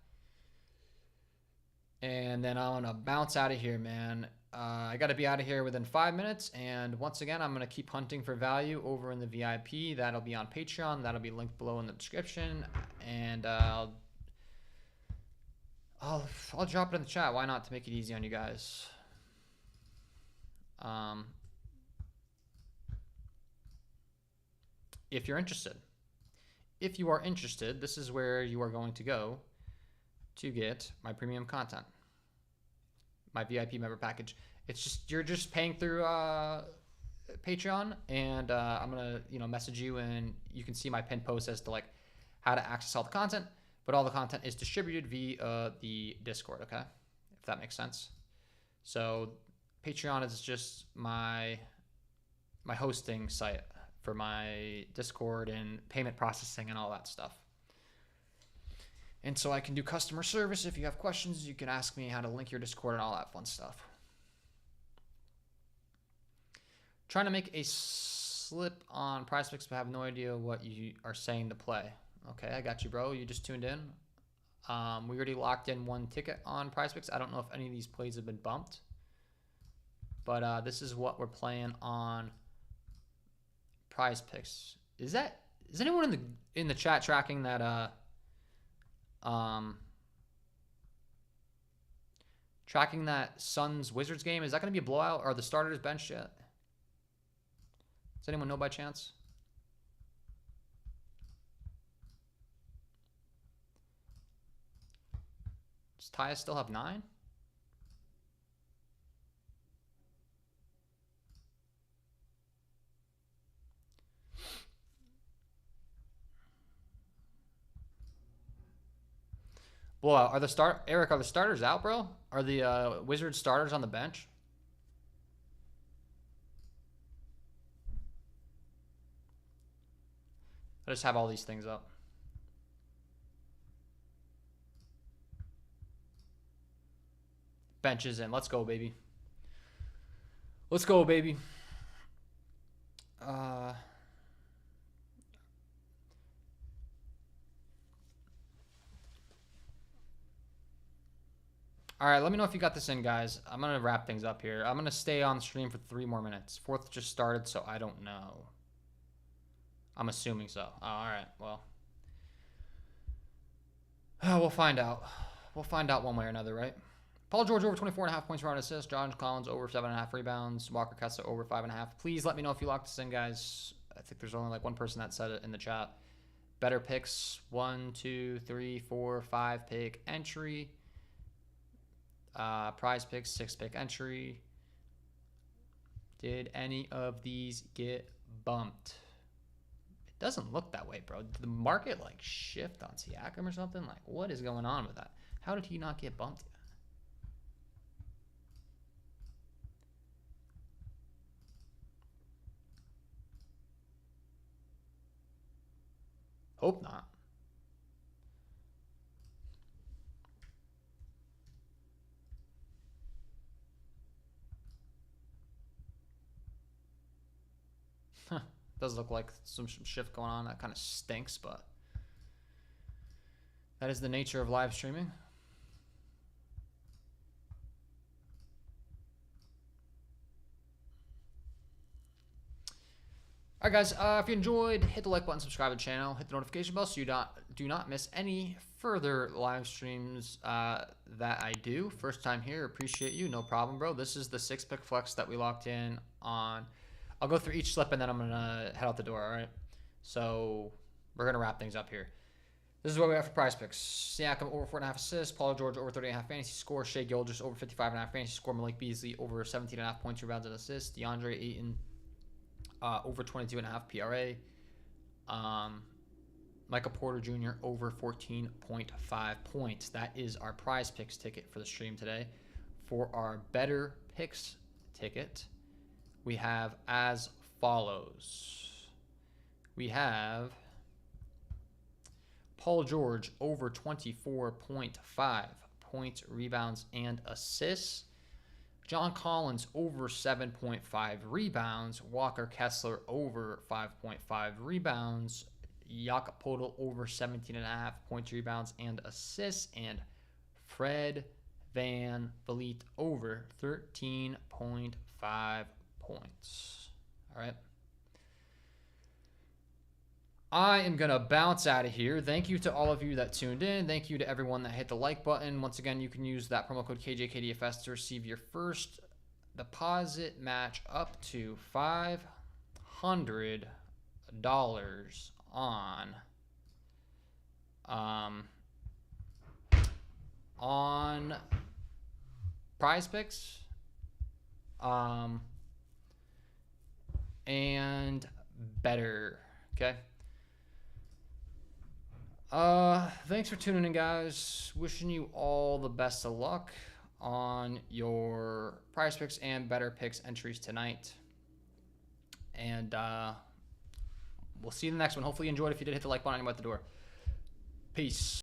And then I'm going to bounce out of here, man. I got to be out of here within 5 minutes. And once again, I'm going to keep hunting for value over in the VIP. That'll be on Patreon. That'll be linked below in the description. And I'll drop it in the chat. Why not, to make it easy on you guys? If you're interested. If you are interested, this is where you are going to go to get my premium content, my VIP member package. It's just, you're just paying through Patreon, and I'm gonna message you, and you can see my pinned post as to like how to access all the content. But all the content is distributed via the Discord, okay? If that makes sense. So Patreon is just my hosting site for my Discord and payment processing and all that stuff. And so I can do customer service. If you have questions, you can ask me how to link your Discord and all that fun stuff. Trying to make a slip on Prizepicks, but I have no idea what you are saying to play. Okay, I got you, bro. You just tuned in. We already locked in one ticket on Prizepicks. I don't know if any of these plays have been bumped, but this is what we're playing on Prizepicks. Is anyone in the chat tracking that tracking that Suns Wizards game? Is that going to be a blowout? Are the starters benched yet? Does anyone know by chance? Does Tyus still have 9? Blowout. Are the starters out, bro? Are the Wizards starters on the bench? I just have all these things up. Benches in. Let's go, baby. Let's go, baby. All right, let me know if you got this in, guys. I'm going to wrap things up here. I'm going to stay on stream for 3 more minutes. 4th just started, so I don't know. I'm assuming so. Oh, all right, well. We'll find out. We'll find out one way or another, right? Paul George over 24.5 points, around assists. John Collins over 7.5 rebounds. Walker Kessler over 5.5. Please let me know if you locked this in, guys. I think there's only like one person that said it in the chat. Better picks. 1, 2, 3, 4, 5 pick entry. Prizepicks, 6 pick entry. Did any of these get bumped? It doesn't look that way, bro. Did the market like shift on Siakam or something? Like, what is going on with that? How did he not get bumped yet? Hope not. Does look like some shift going on. That kind of stinks, but that is the nature of live streaming. All right, guys, if you enjoyed, hit the like button, subscribe to the channel, hit the notification bell so you do not miss any further live streams that I do. First time here, appreciate you. No problem, bro. This is the 6-pick flex that we locked in on. I'll go through each slip, and then I'm going to head out the door, all right? So we're going to wrap things up here. This is what we have for Prizepicks. Siakam over 4.5 assists. Paul George over 30.5 fantasy score. Shai Gilgeous over 55.5 fantasy score. Malik Beasley over 17.5 points, rebounds, and assists. DeAndre Ayton over 22.5 PRA. Michael Porter Jr. over 14.5 points. That is our Prizepicks ticket for the stream today. For our Better Picks ticket, we have as follows. We have Paul George over 24.5 points, rebounds, and assists. John Collins over 7.5 rebounds. Walker Kessler over 5.5 rebounds. Jakob Poeltl over 17.5 points, rebounds, and assists. And Fred VanVleet over 13.5 points. All right. I am going to bounce out of here. Thank you to all of you that tuned in. Thank you to everyone that hit the like button. Once again, you can use that promo code KJKDFS to receive your first deposit match up to $500 on Prizepicks. And Betr. Okay. Thanks for tuning in, guys. Wishing you all the best of luck on your Prizepicks and Better Picks entries tonight. And we'll see you in the next one. Hopefully you enjoyed. If you did, hit the like button. I'm at the door. Peace.